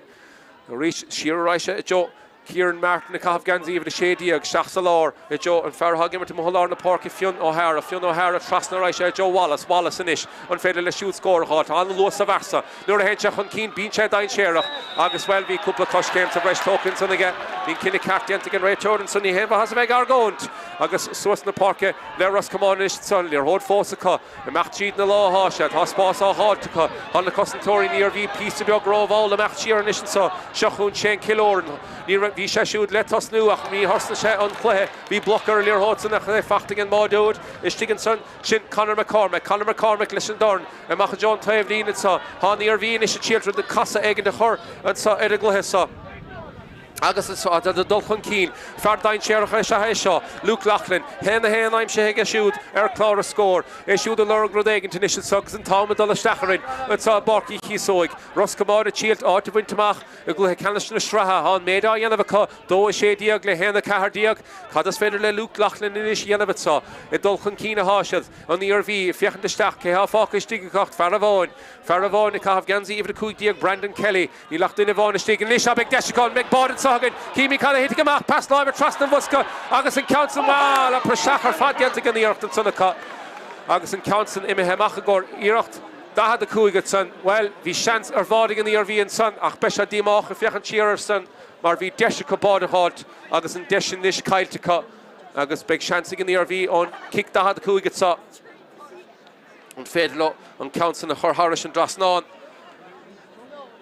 Reach Shearer Raisha Joe. Kieran Martin, a Cav Ganzi, even the Shady, Shachsalar, a Joe, and Farhag him to Mullingar in the Park, Fionn O'Hara, Trasna Raisha, Joe Wallace and Ish, unfairly shoot score hot, on the low Savasa, Nora Henchach on Keen, Bean Shed, Dine Sherach, August well, be couple of Cush games of Resh tokens, and again, being Kinnicartian to get Ray Jordan, Sonny Heva has a big argont, August Source in the Park, Ros Comáin Ish, Sonny, or Hod Fosaka, a Machcheed in the law, Hoshat, Hospas or Hot, on the Cossentori near V, Peace of your Grove, all the Machcheer and Ish, and so Shachun Shane Kiloran, near V Shashud, let us know, me Horst Shet on play, be blocker earlier Hodson, a Fachting and Maudod, Ishtiganson, Shin Conor McCormick, listen down, and Mach John Tavlin, and so, on the Iarmhí, and children, the Casa egg in the Hur, and so Ediglehessa. Agus and so the Dulchan Keen, Fardain Sherach Shahisha, Luke Lachlan, Hen I'm Shehega shoot, Clara score, Issued the Lurg Rodeg into Nishon Suggs and Tom Adula Stacharin, and so Páirc Uí Chíosóg, Ros Comáin a Chielt, Art of Wintermach, a Gluhekanish Straha, on Meda Yanavaka, Do a Shadiag, Lehen the Cahardiag, Cadas Federle Luke Lachlan in Ish Yanavitsa, a Dulchan Keen a Hashad, on the Iarmhí, Fiachan the Stach, Keha Fokish Digakocht, Faravon, the Cav Ganzi, even the Kuig Brandon Kelly, he locked in Yvonne Stig and Lishabek Deshikon, McBorden Sagan, Kimi Kala hitting him off, past Liver, Trastan Vuska, August and Council, Mal, and Prashachar Fadyantik in the Earth and Sunaka, August and Council, Imehemachagor, Irocht, Daha the Kuigatson, well, Vi Shans are voting in the Iarmhí and Sun, Ach Besha Dimach, if Yachan Cheerson, Mar Vi Deshika Bodahot, August and Deshin Nish Kailtika, August Big Shansing in the Iarmhí on kick Daha the Kuigatsa, on Fedlo, on Council, and Harish and Drasnan.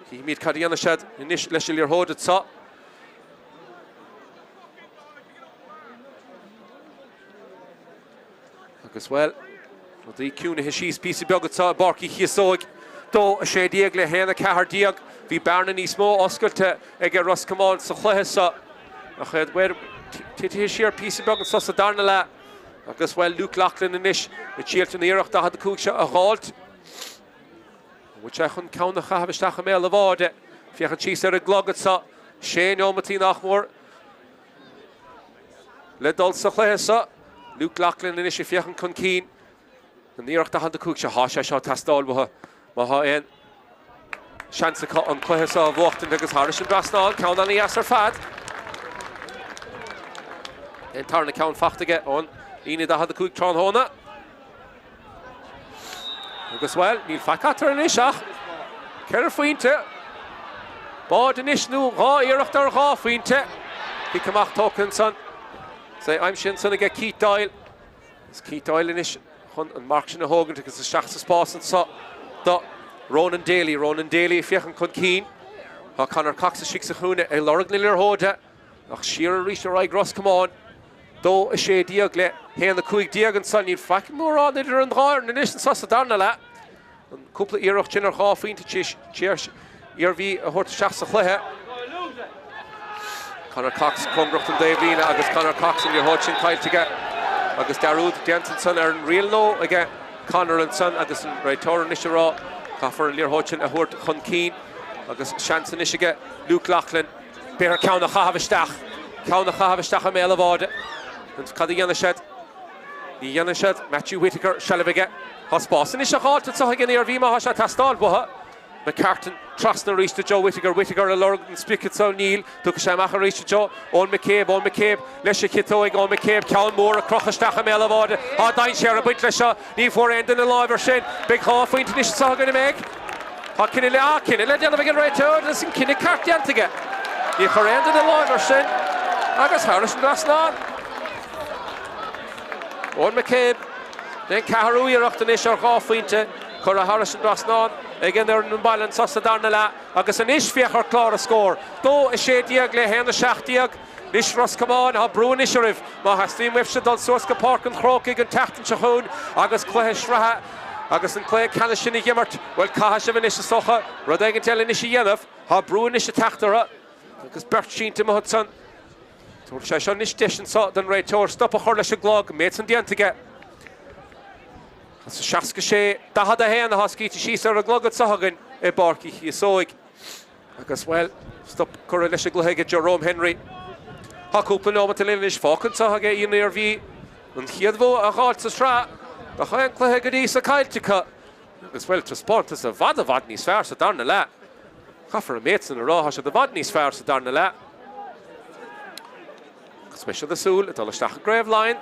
He meet Kadiana Shed, Nish Leshilir Hoditsa. As well, the Cuna Hishis piece of Bogota, Páirc Uí Chíosóg, Do a Shadiag le Hena Cahar Diag, Vi Barna Nismo, Oscar to Ega Ros Comáin, Sachlehesa, Ached, where Titishir piece of Bogota, Sadarnala, as well, Luke Lachlan and Ish, the Chielt in the Iraq, Dahad the Kuksha, a halt, which I couldn't count the Havishtachamel of Orde, Fiachan Chisa, a Glogatsa, Shane Omati Nachmore, Ledol Sachlehesa. Luke Lachlan in Ishi Fiachan Kunkeen. And the Iraq had the Kuksha Hasha shot Tastal Maha en. Shansaka on Quahesa of Wacht and Diggers Harish and Drasnal, count on the Yasser Fad. Then turn the count Fach to get on. Ine da had the Kuk Tron Hona. As well, Neil Fakater and Ishach. Kerfuinte. Bod in Ishnu, Ra Iraq der Ra Fuinte. Hikamach Tokenson. Say, I'm Shinson to get Keith Doyle. It's Keith Doyle in Ish. And Mark Shinna Hogan because the Shachs Spórt and so. Ronan Daly, Fiachan Kunkeen. Connor Cox, a Shiksahuna, a Lorg Niller Hoda. Ach Shearer reached the right Ros Comáin. Do a Shea Diagle, Hen the Kuig Diag and Son, you'd fucking more on it and Horn and Ish and Sassadarnala. And couple of Iraq Chinner half into Cheers, Iarmhí, a Hort Shachs Chlehe. Connor Cox, Cumbracht and Dave Lena, Agus Connor Cox and your Hodgson Kyle to get Agus Darude, Denton Son are in real low again. Connor and Son, Agus and Raitor and Ishara, Coffer and Lear Hodgson, a Hort Hunkeen, Agus Shanson Ishiga, Luke Lachlan, Bear Count the Havishtach, a Male of Order, and Cuddy Yanashed, the Yanashed, Matthew Whitaker, Shalaviga, Hospos, and Ishahalt, and so again, Iarmhí Hasha Tastal, Boha, McCartan trasna reached to Joe Whittaker a Lurgan Spickets O'Neill took a Shamach reached to Joe on McCabe Lesha Kitoig on McCabe Cal Moore a Crochastach Melavod a Dine Share a bit Lesha Ní for end in the live or shin big half into this song gonna make Kinny let down again right out this in Kinny Cartian to get Ní for end in the live or shin Agus Harrison last night on McCabe then Caharu you're off the nish or half into Cora Harrison last night again they're in balance as the Darnella agus an ish fiachar clár a score do a sé diag le hen the seach diag Nish Ros Comáin ha brún isirif ma ha stream wefse dal Soska Páirc an chrócaig an teachtan sehún agus cléthe Sraith agus an clé canna sinna gimmart well caha se van ishe socha rud egin tell ishe yenaf ha brún ishe Tráchtaire agus bert sínta ma hudson túr se seo nish dishin sa den réitóir stop a chur leis a glog méid san diantige As a Shaska sé da had a hen a hosky to she's a glogad sahagan e Páirc Uí Chíosóg agus well stop cur leis a glóige Jerome Henry ha cúpla nóma til linis fácan sahage í Iarmhí an chiadhó a gáil sa Sraith da chain glóige dí sa cailtica agus well to Spórt is a vad níos fearr sa darna le Chafar a méid san a rá ha se a vad níos fearr sa darna le agus me se the súl a dal isteach a gréibh line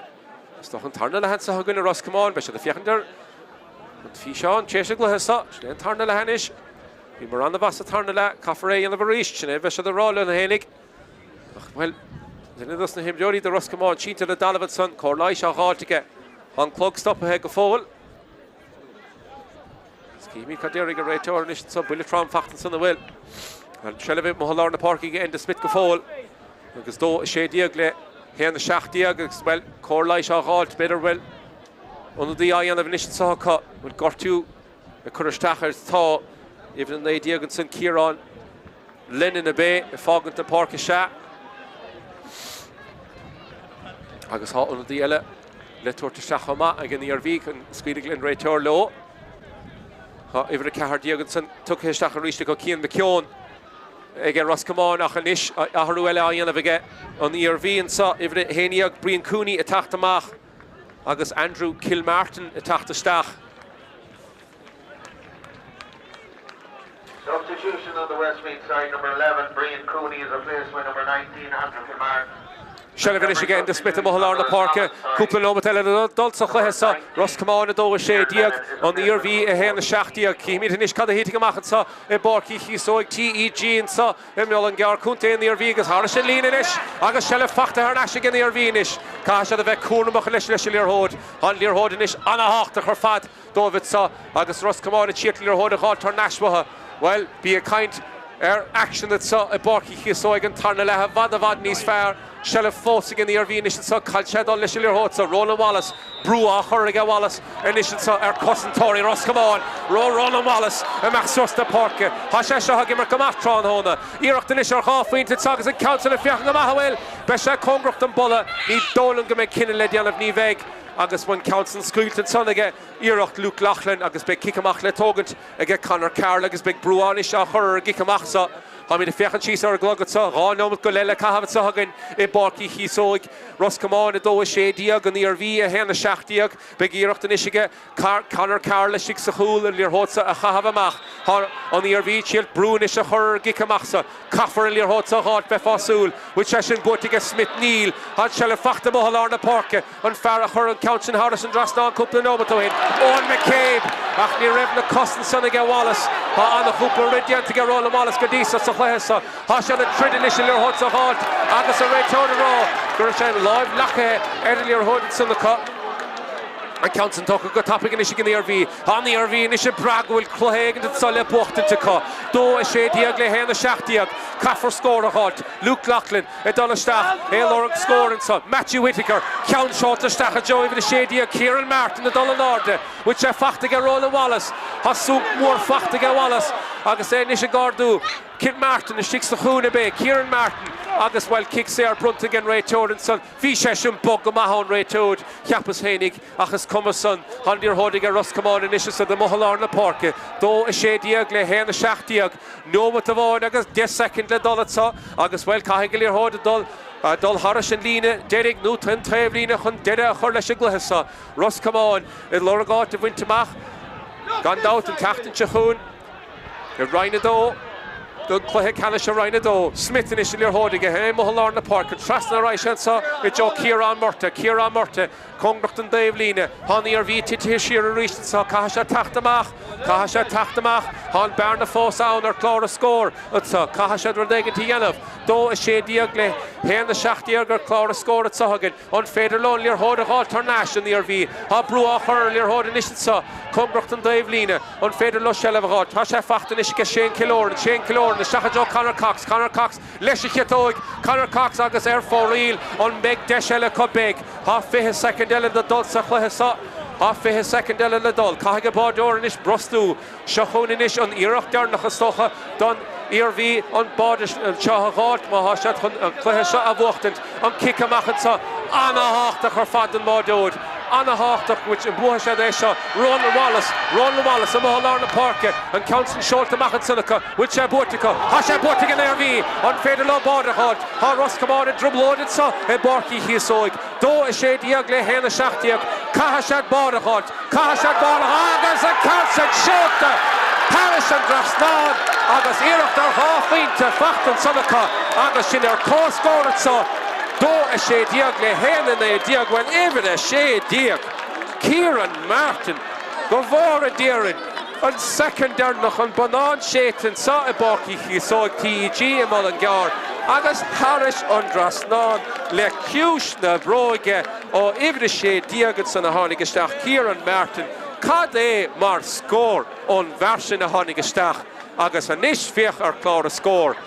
Stoch an tarna le hen sa hagun a Ros Comáin be se the fiachnder an fi seán chéise gluthe sa an tarna le henis hí mar an bas a tarna le Chafar é an a bharíist sinna be se the rála na hénig well then thus na himjóí de Ros Comáin sínta le dalavad san cór leish a gáiltige an clog stop a he go fóil Skimi cadéir go réitóir nis sa buile tram fachtan san a bhfuil an trelevit mo hallar na Páirc Uí end a smit go fóil agus dó a sé diag le Hen the seach diag agus well cór leish a gáilt better well under the eye of initial saw cut with Gortu a Currastachers thaw even the diag and St. Kieran Lennon a bay a fogant the Páirc Uí agus hot under the ella letor to Shachama again the Iarmhí and Squeedig and Réitóir low even a Cahar Diagonson took his Stachar reached to go Cian McKeown again Ros Comáin ach anish a haruela ayan of again on the Iarmhí and saw even Héniag Brian Cooney a Tráchtaire agus Andrew Kilmartin a Tráchtaire Substitution on the Westmeath side, number 11, Brian Cooney is replaced by number 19, Andrew Kilmartin. Shelvinish again to split the Mullingar na Páirc Cúpla nóma tell dul sa chluhesa Ros Comáin a dó sé diag on the Iarmhí a hen the seach diag Cíimiid inis cad a hítig amachchan sa e Páirc Uí Chíosóg TEG and sa e Mullingar cúnta in the Iarmhí agus hála sin lína inis agus sele fachta ar nasig in the Iarmhí inis cá se a bheith cúnamach leis leis Líorhód an Líorhód inis anna háachta chur fad dóvid sa agus Ros Comáin a tíart Líorhód a gáil tar nasmhatha well be a kind action that saw a Páirc Uí Chíosóg an tarna le vad níos fearr Shell fósig in the Iarmhí initial saw Calchad on Lishil Hotsa, Roland Wallace, Brua, Hurriga Wallace, initial saw Cousin Tory, Ros Comáin, Roland Wallace, and Maxos the Páirc, Hashasha Hagimmer Kamatron Hona, Iraq the Nishar half winter Sagas and Council of Fiachanga Mahawel, Besha Congrach and Bulla, Need Dolan Gamekin and Ledian of Niveg. Agus when Council Scoot and son again, Iraq Luke Lachlan, Agus big Kickamach Letogant, again Connor Carl, Agus big Bruanish, Hurr, Gickamachsa. I mean, the Fiachan Cheese are a glogotsa, Ron Golella Cahavatsahagan, a Páirc Uí Chíosóg, Ros Comáin, a Doa Shea Diag, and the Iarmhí, a Hen, a Shach Diag, Big Iraq the Nishiga, Connor Carl, a Shiksahul, and Líorhódsa, a Chahavamach, on the Iarmhí, Chilt, Brunish, a Hurr, Gickamachsa, Caffer, and Líorhódsa, Hot, Befasul, which I should go to Smith Neal, Hot Shell of Fachta Mohalar, the Páirc, and Farah Hurr, and Council Harrison, Drastan, Cúpla nóma to him, on McCabe, Achni Revna Costin, Soniga Wallace, on the Cúpla Ridian to get Roland Wallace, Gadisa, Chlésa, Hashan a trid initial Líorhód sa halt, agus a réitóir rá, gur sé live lacha Líorhód in the cut. And Council talk a good topic in the Iarmhí. On the Iarmhí initial Bragg will Clohaig and Sole Bocht to cut. Do a shade diag le hen the Shach diag. Caffer score a halt. Luke Lachlan, a Donhnaigh, a Lorg score and son. Matthew Whittaker, Count short the Stach a Joe even the shade diag. Kieran Martin, the Domhnaigh, which a Fachtiga Roland Wallace. Hasu more Fachtiga Wallace. Agus a Nisha Gardu. Kit Martin, the Shicks the Hoona Bay, Kieran Martin, Agus while gCearr Brunt again Réitóir and son, Vishesham Bog Mahon Réitóir, Chiapas Hénig, Achas Cumason, Hondir Hodiga Ros Comáin and Ishas of the Mullingar na Páirc, Do a Shea Diag, Le Hen a Shach Diag, No Matavon, Agus 10 second le Dolatsa, Agus while Cahigalir Hod Dol. Dul Harris and Lina, Derek Newton, Travlina, Hundera, Hurlash Glahasa, Ros Comáin, Lorgat of Wintermach, gone out and Tachtan Chahoon. Roinn dó. Good cluthe Canish Roinn dó. Smith initially holding a him Mullingar na Páirc. Trasna Raishansa. It's all GAA Murta. Congrachtan Dave Lina. Honey Iarmhí Titi Shearer reached so Kahasha Tráchtaire. Han Barna Foss on or Clara score. It's a Kahasha Rodegen to Yanov. Do a shade Diagle. Hen the Shachtiager Clara score at Sohagan. On Fader Lonely or Hoda Alternation the Iarmhí. Ha Brua Hurley or Hoda Nishansa. Congrachtan Dave Lina. On Fader Lushelavagot. Hasha Fachtanishka Shane Killoran. The Shachajo Conor Cox, Leshichetog, Conor Cox agus for real on Meg Deshella Cobeg, half his second in the Dol Sachla, half his second in the Dol, Kahagabod Ornish, Brostu, Shahonish on Iraq Darnachastocha, Don Iarmhí on Bodish and Chahagot, Mahashat, Klehesha Avochtent, on Kikamachansa, Anna Hochtach or Faden Modod. Anna Hochtach, which in Buhasha Desha, Roinn Wallace, and Mullingar na Páirc, and Council Sholta Machansinica, which Bortica, Hasha Bortica in Iarmhí, on Fader Low Borderhod, Ha Ros Comáin Drumloaded so, and Páirc Uí Chíosóg, Do a shade Diagle Hena Shachtiag, Kahashat Borderhod, Agus and Council Sholta, Paris and Drasnad, Agus Iraq their half winter, Fachtan Sonica, Agus in their core scored so. Do a shade Diagle Hena na Diag when even a shade Diag. Kieran Martin, Govora Deerin, and second there noch an Banan Shaitan sa a Páirc Uí Chíosóg TEG in Mullingar. Agus Harris on Drasnad, le Cush na Broige, o even a shade Diag san a Honigastach. Kieran Martin, Cade mar score on version a Honigastach. Agus a nish fiach ar Clara score.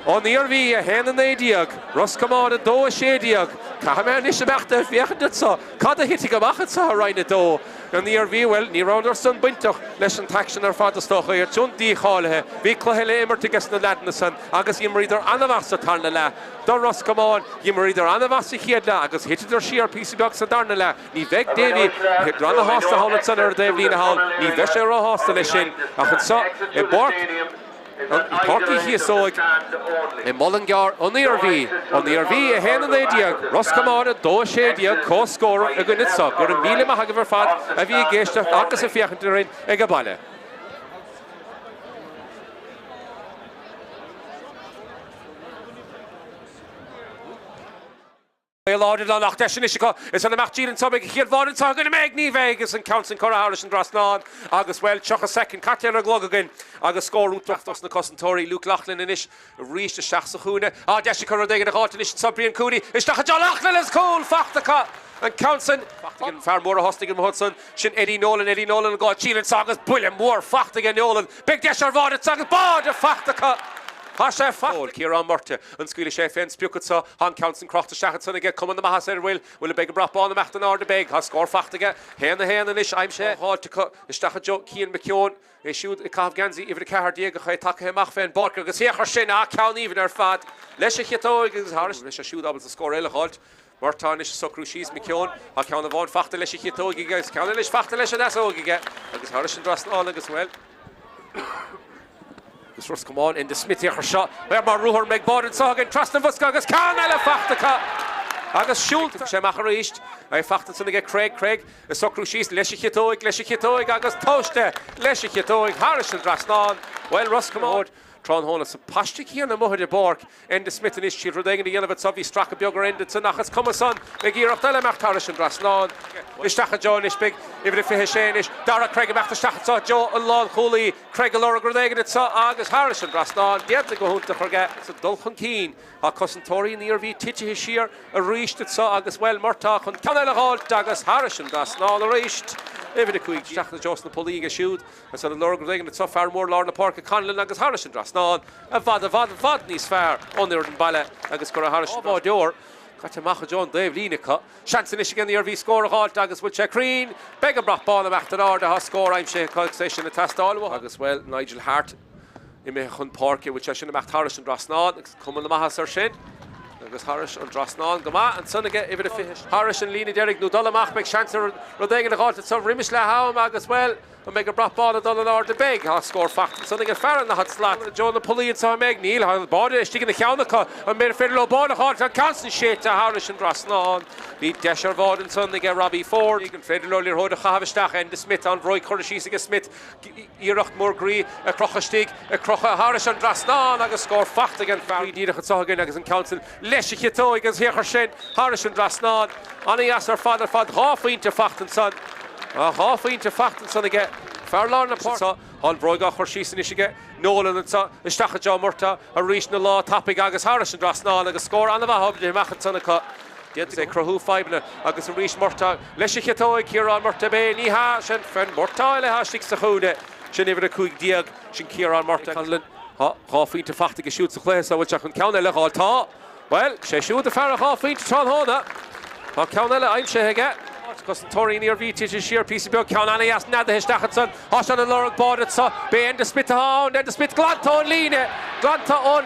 On the Iarmhí a hen and the Diag, Ros Comáin do a shade Diag, Cahaman is a Babhta fiached so, Cada hitting a machet so Roinn do. On the Iarmhí well, near under son Buntoch, lesson taction or father stoch here, Chun di Hallhe, Viclohele immer to guess the Ladnason, Agus Yimrider Anavasa Tarnala, Don Ros Comáin, Yimrider Anavasi Hiedla, Agus hitted their sheer PC box of Darnala, Ni Veg Davy, hit run a hosta hall at Sunner Davlina Hall, Ni Veshera hosta leshin, Achansa, a Bork. Páirc Uí Chíosóg in Mullingar on the Iarmhí a hen and the Diag, Ros Comáin do a shade Diag, co-scorer a good so, got a Muileann Mahagaver fad, a bhí geiste agus a fiachantarin ag a Peile. Lauded on Achtashanishika, it's on the Machjid and Sobek, he had voted so going to make Ní Vegas and Council Corahalish and Drasnad, Agus well, Chuck a second, Katya Glog again, Agus score root Drachtos na Cossentori, Luke Lachlan and Ish, reached the Shachsachuna, Deshika Rodega, the Hartanish, Sabrian Cooney, Ishtacha Lachlan is cool, Fachtaka, and Council, Fachtigan, Farmore Hostigan Hudson, Shin Eddie Nolan, got Chiel and Sagas, Bullion, Moore, Fachtigan Nolan, Big Desher voted, Sagas, Bard, Fachtaka. Hasha Fachol, Kieran Murta, and Squealy Chef and Spukutsa, Han Council Croft Shachatson again, come on the Mahaser will a big brap on the Machtan or the beg, has score Fachtiga, Hen and Ish, I'm sure, hard to cut, Stachajo, Kian McKeown, issued a Cav Ganzi, even the Car Diego, Taka Machfen, Barker, Gcearr, Shena, Count even her fat, Lesha Hito, Harris, Lesha shoot up the score, Ella Holt. Martanish so crucial McKeown, I count the one Fachtalish Hito, guys, Countalish Fachtalish, and that's all you get. Agus Harris and Drasnad as well. This Ros Comáin in the Smith here shot. Where mar Ruhar meg bod and Sagan trust and Vuska agus can ele Fachtaka. Agus Schult Shemacharicht. I Fachtan to get Craig. A so crucial Leshicitoig agus Toste. Leshicitoig Harris and Drasnad. Well Ros Comáin Tron Honas Pashtik here in the Muhade Bork and the Smith and Ish Rodegen the Yellow Sovi Straka Biogar ended to Nachas Comason. Megir of Telemark Harris and Drasnad. Ishtacha John is big, even if he has Shanish, Dara Craig back to Stachat Joe and Lon Hooley, Craig Laura Grenade, it's Agus Harris and Drasnad, yet to go home to forget. It's a Dulchan Keen, a Cossentori in the Iarmhí, Titi Hishir, a reached it saw Agus well, Murtach, and Canela Hall, Agus Harris and Drasnad, a reached. Even a quick Stachat Joe and the Poliga shoot, and so the Laura Grenade, it's so far more Lorna Park, Conlon, Agus Harris and Drasnad, a Vad Nis fair on the Peile, Agus Cora Harris and Door. Got to John Dave Lineca. Chance in Michigan, the Iarmhí score a halt, Agus with Green. Beg a brat ball back to the order, has score, I'm sure, station at Tastalwa. Agus well, Nigel Hart. In Mechun Páirc, which I shouldn't have Harris and Drasnad. Come on the Mahasar Shed. agus Harris an Drasnán goma an sunnige idir fiis. Harris an lína Derek nó Domhnaigh meg chancer rodégan a gáil so rimis le haam agus well an meg a brat ball a dul an ár de big ha score fact sunnige feran na hat slat John the Polian so meg Neil ha body stigin the cheannacha an mer federal ball a gáil an constant shit to Harris and Drasnán beat Desher Vod and sunnige Robbie Ford igen federal lir hod a chavestach and Smith on Roy Corishisiga Smith Iarmhí more gree a crochastig a crocha Harris and Drasnán agus score fact again Farry Dieter het again agus an council lesje to agus hier shin Harris and Drasnán Annie Asser father half into fact and son half into fact and son again Farlán na port on Broiga Corishisiga isige Nolan and so Stacha John Murta a reach na law topic agus Harris and Drasnán agus score an the hob de machan son Did say Crohu Fibna agus a reach Murta lesje to Kieran Murta be ni ha shin fen Murta le ha six chude shin even a quick diag shin Kieran Murta half into fact to shoot the place so which I can count le tá well she shoot the far half into tron hona ha count le I'm she get because Tory near V to sheer piece of bill count any as nad the Stachatson Hassan and Laura bought it so be end the spit on and the spit Glanta on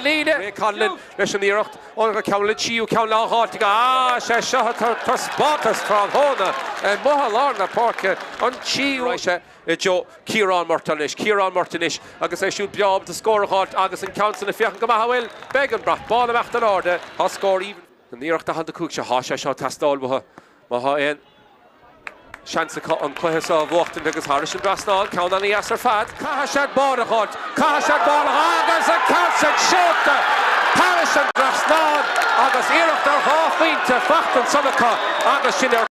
Line Colin listen the rock on the count Chiu count la hard to go she shot her spot as from hona and Mohalarna Park on Chi Joe Kieran Martinish agus I shoot job to score a hot agus and counts in the fiach go mahawil began brat ball of after order ha score even and the rock the cook she shot tastal maha en chance on Cusack walked in agus Harris and Drasnán count on the Asser fat Cusack ball a hot agus and counts and shot Harris and Drasnán agus Iarmhí half into fact and Sunnaka agus in their